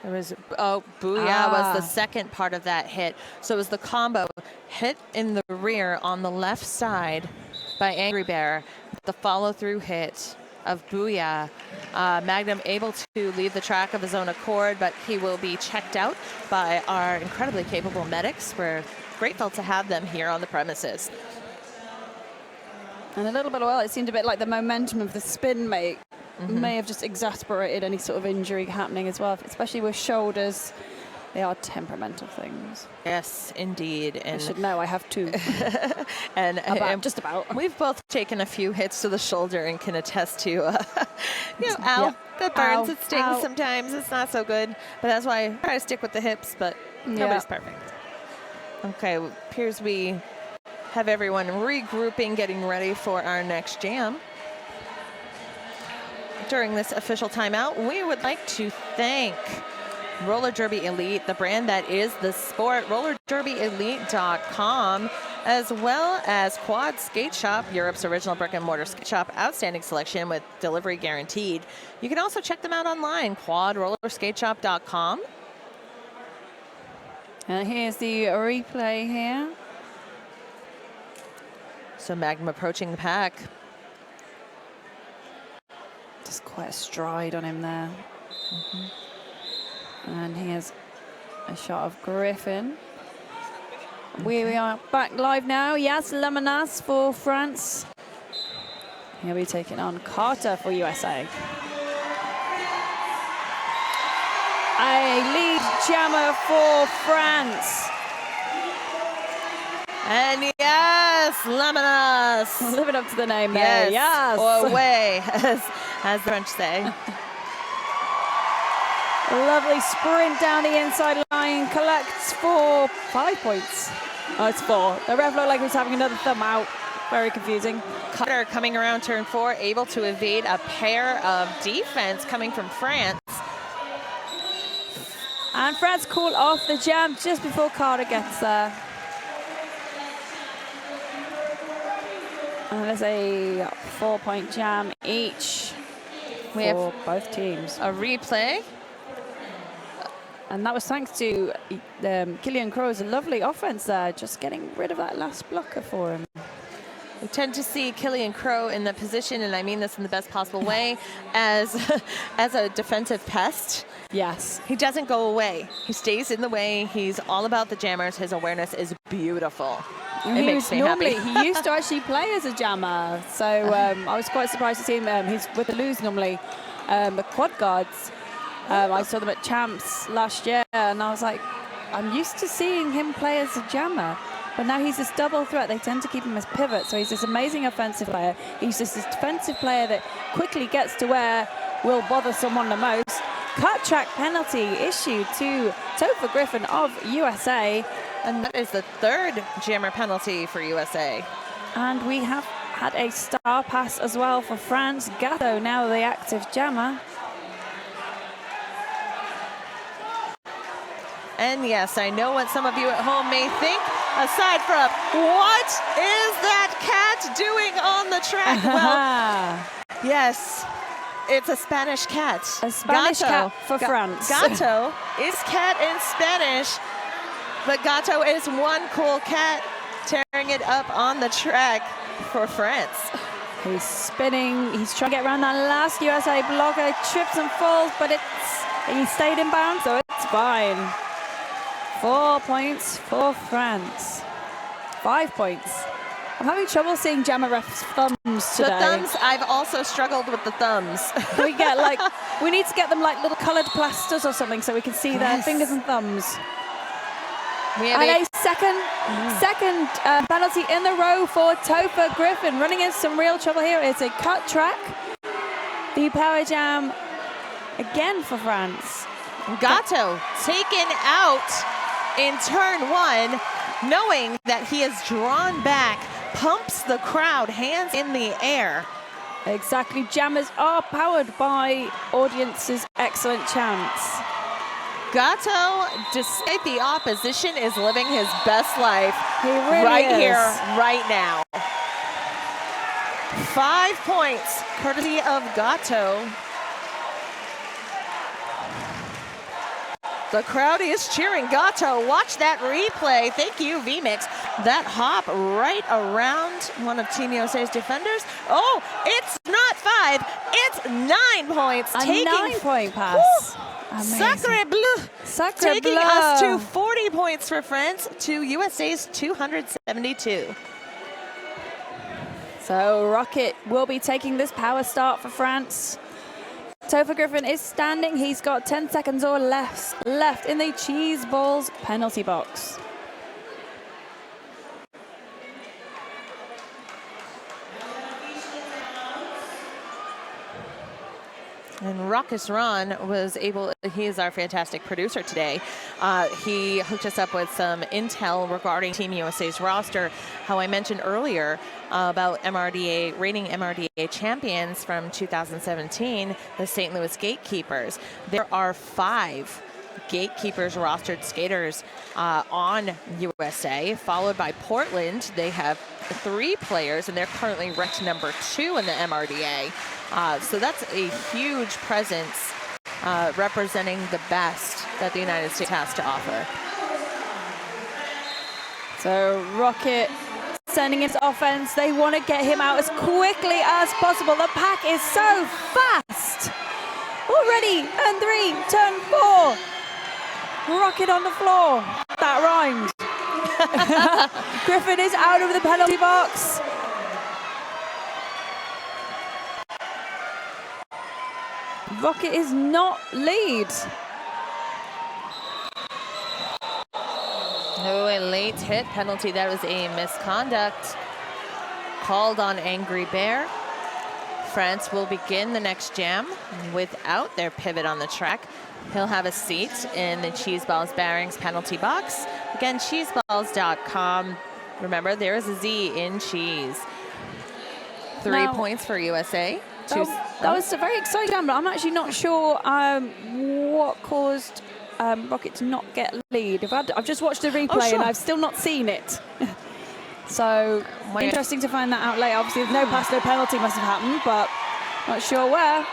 There was, Booyah was the second part of that hit. So it was the combo hit in the rear on the left side by Angry Bear, the follow-through hit of Booyah. Magnum able to leave the track of his own accord, but he will be checked out by our incredibly capable medics. We're grateful to have them here on the premises. And a little bit, well, it seemed a bit like the momentum of the spin may have just exasperated any sort of injury happening as well, especially with shoulders. They are temperamental things. Yes, indeed. And I should know, I have 2. and just about. We've both taken a few hits to the shoulder and can attest to, ow, that burns, it stings sometimes. It's not so good. But that's why I try to stick with the hips, but nobody's perfect. Okay, it appears we have everyone regrouping, getting ready for our next jam. During this official timeout, we would like to thank Roller Derby Elite, the brand that is the sport, rollerderbyelite.com, as well as Quad Skate Shop, Europe's original brick and mortar skate shop, outstanding selection with delivery guaranteed. You can also check them out online, quadrollerskateshop.com. And here's the replay here. So Magnum approaching the pack. Just quite a stride on him there. And here's a shot of Griffin. We are back live now. Yes, Lemanas for France. He'll be taking on Carter for USA. A lead jammer for France. And yes, Lemanas. Living up to the name there. Yes. Or way, as the French say. A lovely sprint down the inside line, collects for 5 points. Oh, it's 4. The ref looked like he was having another thumb out. Very confusing. Cutter coming around turn 4, able to evade a pair of defense coming from France. And France call off the jam just before Carter gets there. And there's a 4-point jam each for both teams. A replay. And that was thanks to Killian Crow's lovely offense there, just getting rid of that last blocker for him. We tend to see Killian Crow in the position, and I mean this in the best possible way, as a defensive pest. Yes. He doesn't go away. He stays in the way. He's all about the jammers. His awareness is beautiful. It makes me happy. He used to actually play as a jammer, so I was quite surprised to see him. He's with the Lose normally, the quad guards. I saw them at Champs last year, and I was like, I'm used to seeing him play as a jammer. But now he's this double threat. They tend to keep him as pivot, so he's this amazing offensive player. He's just this defensive player that quickly gets to where will bother someone the most. Cut track penalty issued to Topher Griffin of USA. And that is the third jammer penalty for USA. And we have had a star pass as well for France. Gatto now the active jammer. And yes, I know what some of you at home may think, aside from, what is that cat doing on the track? Well, yes, it's a Spanish cat. A Spanish cat for France. Gato is cat in Spanish, but Gato is one cool cat tearing it up on the track for France. He's spinning, he's trying to get around that last USA blocker, trips and falls, but he stayed in bounds, so it's fine. 4 points for France. 5 points. I'm having trouble seeing jammer refs' thumbs today. The thumbs, I've also struggled with the thumbs. Can we get we need to get them like little coloured plasters or something so we can see their fingers and thumbs. We have and a second penalty in the row for Topher Griffin, running into some real trouble here. It's a cut track. The power jam again for France. Gato taken out in turn one, knowing that he is drawn back, pumps the crowd, hands in the air. Exactly, jammers are powered by audience's excellent chants. Gato, despite the opposition, is living his best life He really right is. here, right now. 5 points, courtesy of Gato. The crowd is cheering Gato. Watch that replay. Thank you, VMix. That hop right around one of Team USA's defenders. Oh, it's not 5, it's 9 points. A taking 9-point pass. Sacre bleu. Sacre Taking bleu. us to 40 points for France to USA's 272. So Rocket will be taking this power start for France. Topher Griffin is standing. He's got 10 seconds or less left in the cheese balls penalty box. And Raucous Ron was able, he is our fantastic producer today. He hooked us up with some intel regarding Team USA's roster. How I mentioned earlier about MRDA, reigning MRDA champions from 2017, the St. Louis Gatekeepers. There are 5 Gatekeepers rostered skaters on USA, followed by Portland. They have 3 players, and they're currently ranked number 2 in the MRDA. So that's a huge presence representing the best that the United States has to offer. So Rocket sending his offense. They want to get him out as quickly as possible. The pack is so fast. Already, and 3, turn 4. Rocket on the floor. That rhymed. Griffin is out of the penalty box. Rocket is not lead. Oh, a late hit penalty. That was a misconduct called on Angry Bear. France will begin the next jam without their pivot on the track. He'll have a seat in the Cheeseballs Barings penalty box. Again, cheeseballs.com. Remember, there is a Z in cheese. 3 Now, points for USA. That was a very exciting jam, but I'm actually not sure what caused Rocket to not get lead. I've just watched the replay and I've still not seen it. So interesting to find that out later. Obviously, no pass, no penalty must have happened, but not sure where.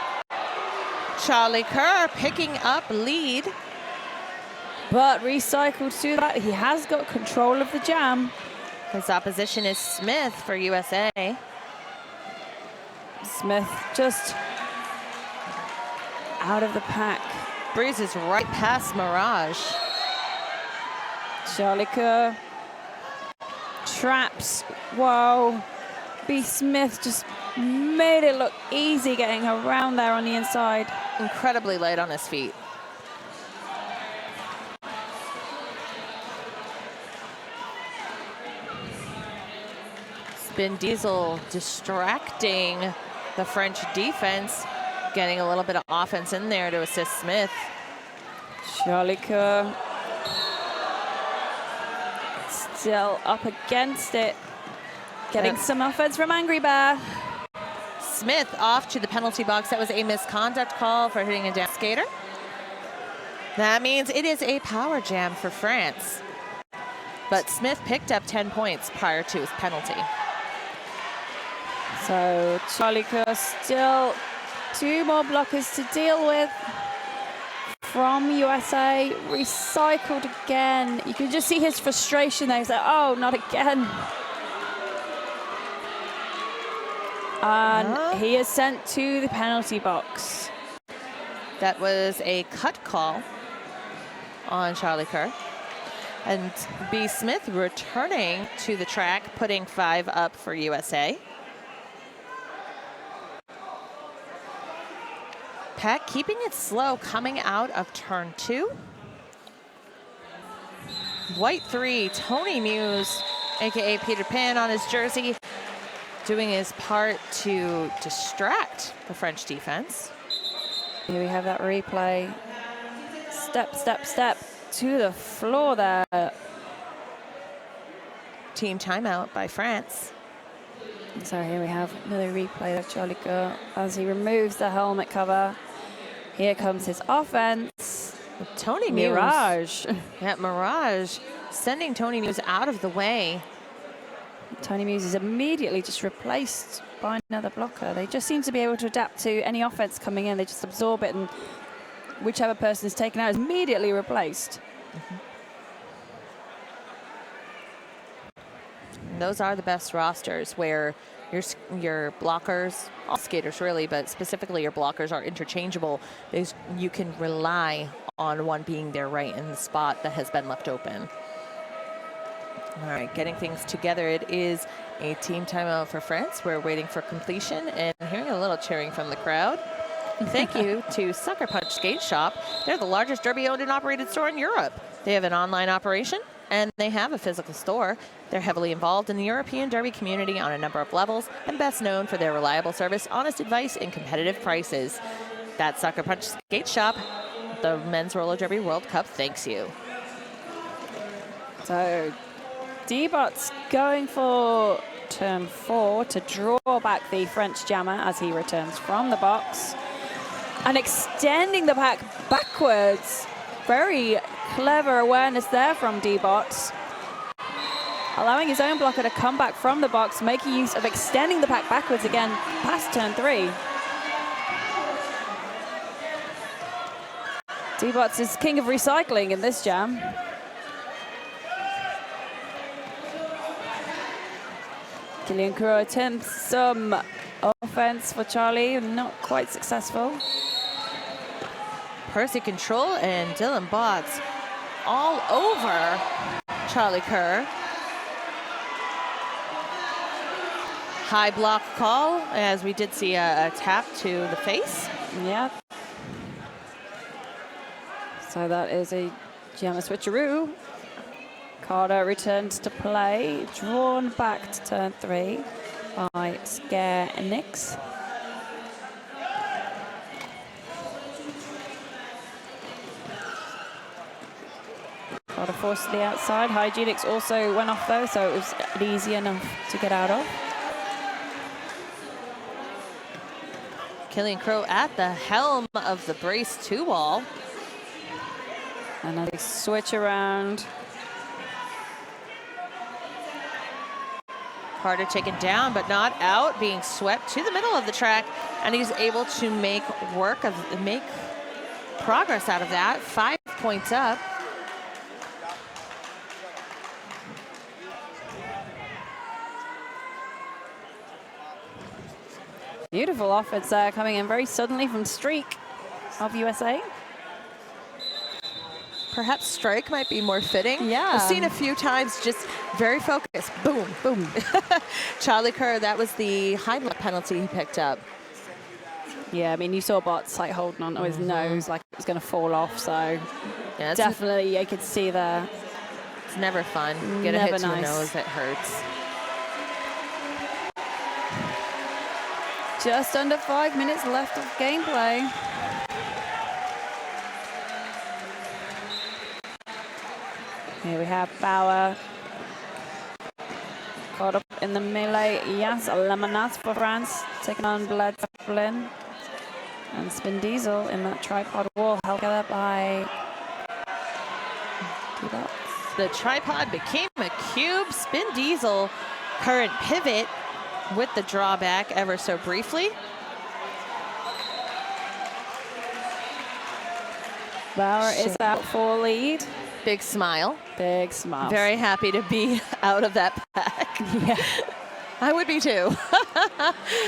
Charlie Kerr picking up lead. But recycled to that. He has got control of the jam. His opposition is Smith for USA. Smith just out of the pack. Breezes right past Mirage. Charlie Kerr traps. Whoa. B. Smith just made it look easy getting around there on the inside. Incredibly light on his feet. Spin Diesel distracting the French defense, getting a little bit of offense in there to assist Smith. Charlie Kerr still up against it. Getting some offense from Angry Bear. Smith off to the penalty box. That was a misconduct call for hitting a down skater. That means it is a power jam for France. But Smith picked up 10 points prior to his penalty. So Charlie Kerr still 2 more blockers to deal with from USA. Recycled again. You can just see his frustration there. He's like, oh, not again. And he is sent to the penalty box. That was a cut call on Charlie Kerr. And B. Smith returning to the track, putting 5 up for USA. Peck keeping it slow coming out of turn 2. White 3, Tony Muse, aka Peter Pan on his jersey, doing his part to distract the French defense. Here we have that replay. Step, step, step to the floor there. Team timeout by France. So here we have another replay of Charlie Kerr as he removes the helmet cover. Here comes his offense. Tony Muse. Mirage. Yeah, Mirage sending Tony Muse out of the way. Tony Muse is immediately just replaced by another blocker. They just seem to be able to adapt to any offense coming in. They just absorb it, and whichever person is taken out is immediately replaced. Those are the best rosters where your blockers, all skaters really, but specifically your blockers are interchangeable. You can rely on one being there right in the spot that has been left open. All right, getting things together. It is a team timeout for France. We're waiting for completion and hearing a little cheering from the crowd. Thank you to Sucker Punch Skate Shop. They're the largest derby-owned and operated store in Europe. They have an online operation and they have a physical store. They're heavily involved in the European derby community on a number of levels and best known for their reliable service, honest advice, and competitive prices. That's Sucker Punch Skate Shop. The Men's Roller Derby World Cup thanks you. So D-Bot's going for turn 4 to draw back the French jammer as he returns from the box and extending the pack backwards. Very clever awareness there from D-Bot. Allowing his own blocker to come back from the box, making use of extending the pack backwards again past turn 3. D-Bot is king of recycling in this jam. Killian Crow attempts some offense for Charlie, not quite successful. Percy Control and Dylan Botts all over Charlie Kerr. High block call, as we did see a tap to the face. Yeah. So that is a jammer switcheroo. Carter returns to play, drawn back to turn 3 by Scare Nix. Carter forced to the outside. Hygienics also went off though, so it was easy enough to get out of. Killian Crow at the helm of the brace 2 wall. And a switch around. Carter taken down, but not out, being swept to the middle of the track, and he's able to make progress out of that. 5 points up. Beautiful offense there, coming in very suddenly from Streak of USA. Perhaps strike might be more fitting. Yeah. I've seen a few times just very focused. Boom, boom. Charlie Kerr, that was the high block penalty he picked up. Yeah, I mean, you saw Bots like holding on to his nose like it was going to fall off, so Yeah, definitely I could see there. It's never fun. Get a Never hit to the nice. nose, it hurts. Just under 5 minutes left of gameplay. Here we have Bauer. Caught up in the melee. Yes, Lemanas for France, taking on Bled Zeppelin. And Spin Diesel in that tripod wall, held together by T-Box. The tripod became a cube. Spin Diesel, current pivot with the drawback ever so briefly. Bauer is out for lead. Big smile. Big smile. Very happy to be out of that pack. Yeah. I would be too.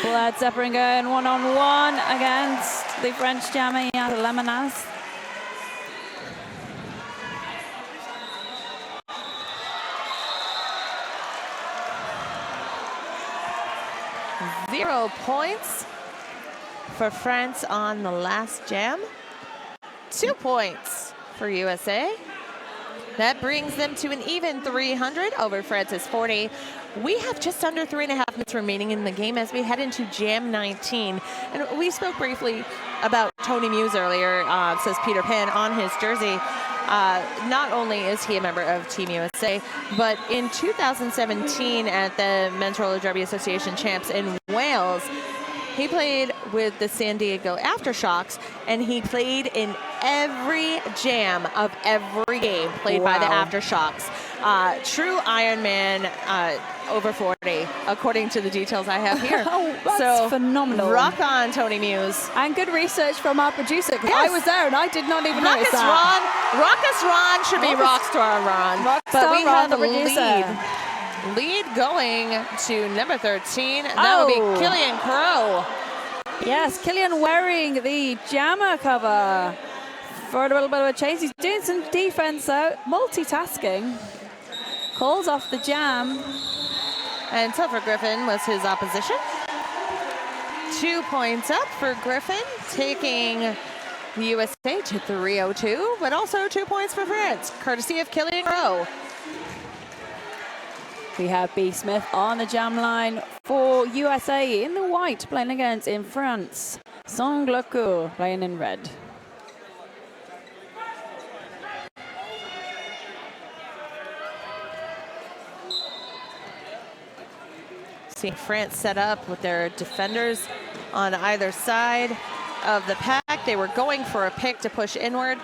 Bled Zeppelin going one-on-one against the French jammer Lemanas. Zero points for France on the last jam. 2 points for USA. That brings them to an even 300 over France's 40. We have just under 3.5 minutes remaining in the game as we head into Jam 19. And we spoke briefly about Tony Muse earlier, says Peter Pan on his jersey. Not only is he a member of Team USA, but in 2017 at the Men's Roller Derby Association Champs in Wales, he played with the San Diego Aftershocks, and he played in every jam of every game played by the Aftershocks. True Ironman over 40, according to the details I have here. Oh, that's phenomenal. Rock on, Tony Muse. And good research from our producer, because Yes. I was there and I did not even notice Raucous that. Ron. Raucous Ron should be Rockstar Ron. But we Ron, have the a producer. lead going to number 13. That would be Killian Crow. Yes, Killian wearing the jammer cover for a little bit of a chase. He's doing some defense though, multitasking. Calls off the jam. And Topher Griffin was his opposition. 2 points up for Griffin, taking the USA to 302, but also 2 points for France, courtesy of Killian Crow. We have B. Smith on the jam line for USA in the white, playing against in France. Sanglecourt playing in red. Seeing France set up with their defenders on either side of the pack. They were going for a pick to push inward.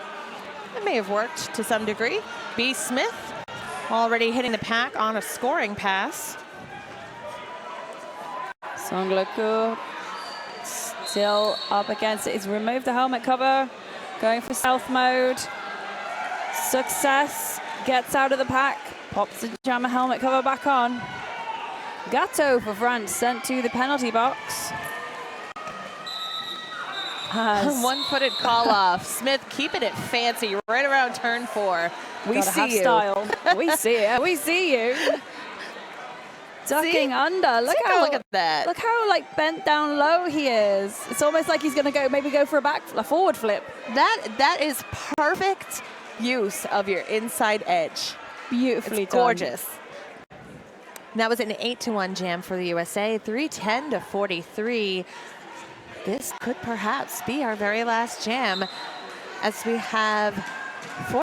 It may have worked to some degree. B. Smith already hitting the pack on a scoring pass. Sanglecourt still up against it. He's removed the helmet cover, going for stealth mode. Success, gets out of the pack, pops the jammer helmet cover back on. Gatto for France sent to the penalty box. One-footed call off. Smith keeping it fancy right around turn 4. We Gotta see have you. style. We see it. We see you. Ducking under. Look at that. Look how like bent down low he is. It's almost like he's going to maybe go for a forward flip. That is perfect use of your inside edge. Beautifully It's done. gorgeous. That was an 8-1 jam for the USA, 310 to 43. This could perhaps be our very last jam, as we have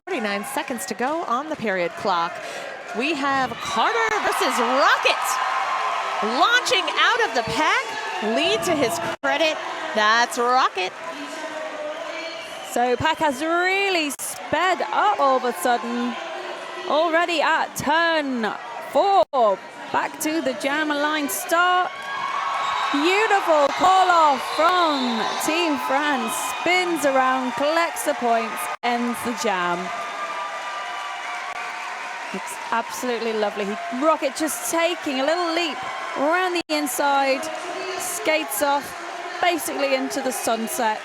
49 seconds to go on the period clock. We have Carter versus Rocket. Launching out of the pack, lead to his credit. That's Rocket. So pack has really sped up all of a sudden. Already at turn 4. Back to the jammer line start. Beautiful call off from Team France. Spins around, collects the points, ends the jam. It's absolutely lovely. Rocket just taking a little leap around the inside, skates off, basically into the sunset.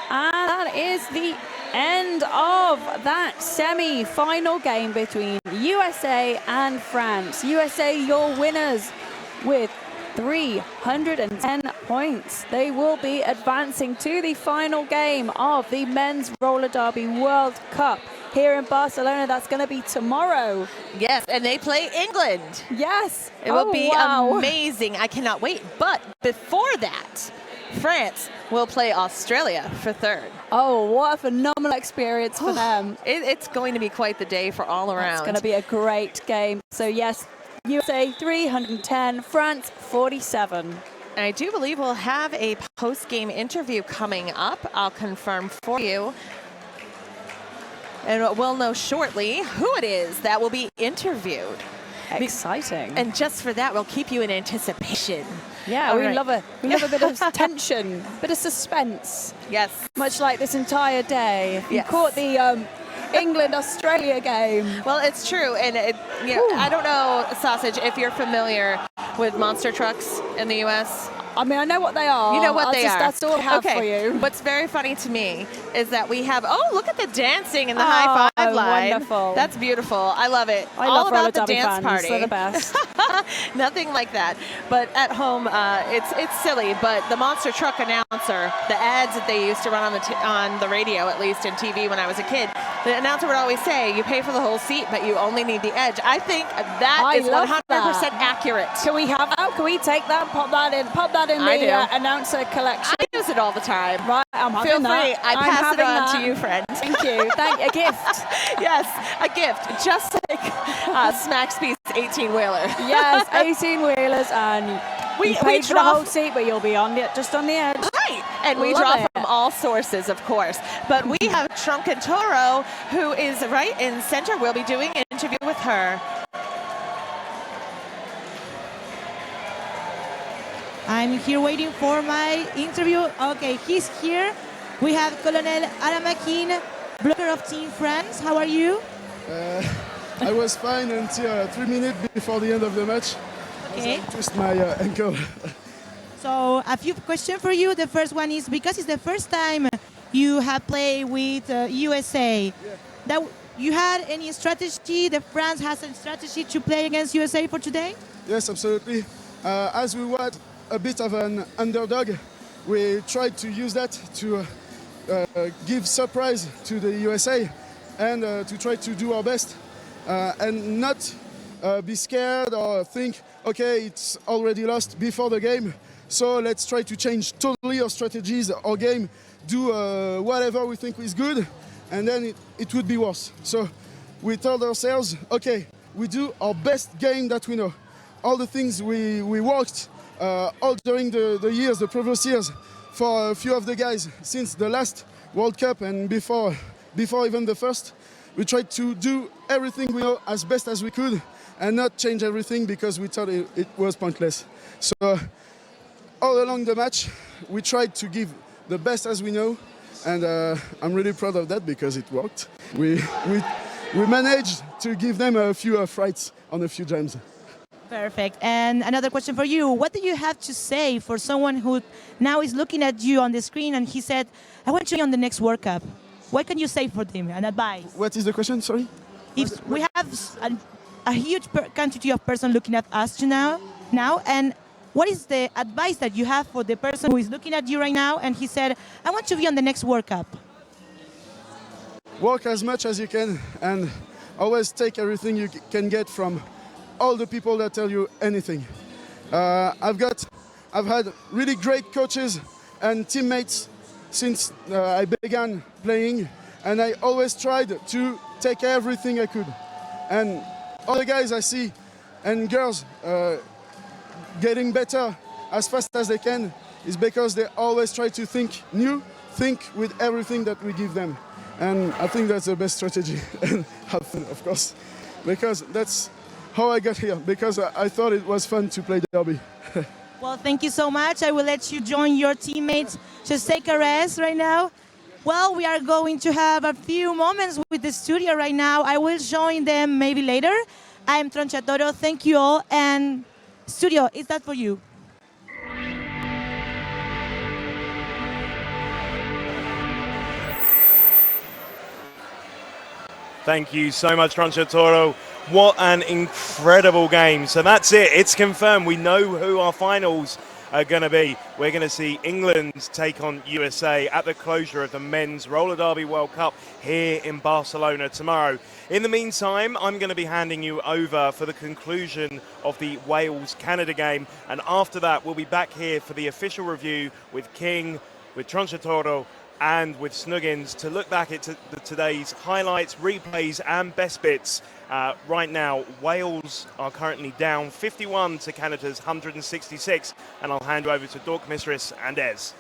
And that is the end of that semi-final game between USA and France. USA, your winners with 310 points. They will be advancing to the final game of the Men's Roller Derby World Cup here in Barcelona. That's going to be tomorrow. Yes, and they play England. Yes. It will be amazing. I cannot wait. But before that, France will play Australia for third. Oh, what a phenomenal experience for them. It's going to be quite the day for all around. It's going to be a great game. So yes, USA 310, France 47. And I do believe we'll have a post-game interview coming up. I'll confirm for you. And we'll know shortly who it is that will be interviewed. Exciting. And just for that, we'll keep you in anticipation. Yeah, we love a bit of tension, bit of suspense. Yes. Much like this entire day. You caught the England-Australia game. Well, it's true. And I don't know, Sausage, if you're familiar with monster trucks in the U.S. I mean, I know what they are. You know what they are. That's all I have for you. What's very funny to me is that we have, look at the dancing and the high five line. Wonderful. That's beautiful. I love it. I all love about the roller derby dance fans. party. They're the best. Nothing like that. But at home, it's silly. But the monster truck announcer, the ads that they used to run on the radio, at least, and TV when I was a kid, the announcer would always say, "You pay for the whole seat, but you only need the edge." I think that is 100% accurate. Can we have that? Can we take that? Pop that in the announcer collection. I use it all the time. Right, I'm having Feel that. free. I pass it on to you, friend. Thank you. A gift. Yes, a gift, just like Smackspeed's 18-wheeler. Yes, 18-wheelers, and we paid for the whole seat, but you'll be just on the edge. Right, and we draw from all sources, of course. But we have Trunken Toro, who is right in center. We'll be doing an interview with her. I'm here waiting for my interview. Okay, he's here. We have Colonel Alamakin, blogger of Team France. How are you? I was fine until 3 minutes before the end of the match. Okay. I twist my ankle. So a few questions for you. The first one is, because it's the first time you have played with USA, that you had any strategy, the France has a strategy to play against USA for today? Yes, absolutely. As we were a bit of an underdog, we tried to use that to give surprise to the USA and to try to do our best and not be scared or think, okay, it's already lost before the game, so let's try to change totally our strategies, our game, do whatever we think is good, and then it would be worse. So we told ourselves, okay, we do our best game that we know. All the things we worked all during the years, the previous years, for a few of the guys since the last World Cup and before even the first, we tried to do everything we know as best as we could and not change everything because we thought it was pointless. So all along the match, we tried to give the best as we know, and I'm really proud of that because it worked. We managed to give them a few frights on a few jams. Perfect. And another question for you. What do you have to say for someone who now is looking at you on the screen and he said, I want to be on the next World Cup? What can you say for them, an advice? What is the question, sorry? If we have a huge quantity of person looking at us now, and what is the advice that you have for the person who is looking at you right now and he said, I want to be on the next World Cup? Work as much as you can and always take everything you can get from all the people that tell you anything. I've had really great coaches and teammates since I began playing, and I always tried to take everything I could. And all the guys I see and girls getting better as fast as they can is because they always try to think new, think with everything that we give them. And I think that's the best strategy. And have fun, of course, because that's how I got here, because I thought it was fun to play derby. Well, thank you so much. I will let you join your teammates. Just take a rest right now. Well, we are going to have a few moments with the studio right now. I will join them maybe later. I'm Tronchatoro. Thank you all. And studio, is that for you? Thank you so much, Tronchatoro. What an incredible game. So that's it. It's confirmed. We know who our finals are going to be. We're going to see England take on USA at the closure of the Men's Roller Derby World Cup here in Barcelona tomorrow. In the meantime, I'm going to be handing you over for the conclusion of the Wales-Canada game. And after that, we'll be back here for the official review with King, with Tronchatoro, and with Snuggins to look back at today's highlights, replays and best bits. Right now, Wales are currently down 51 to Canada's 166, and I'll hand you over to Dork Mistress and Ez.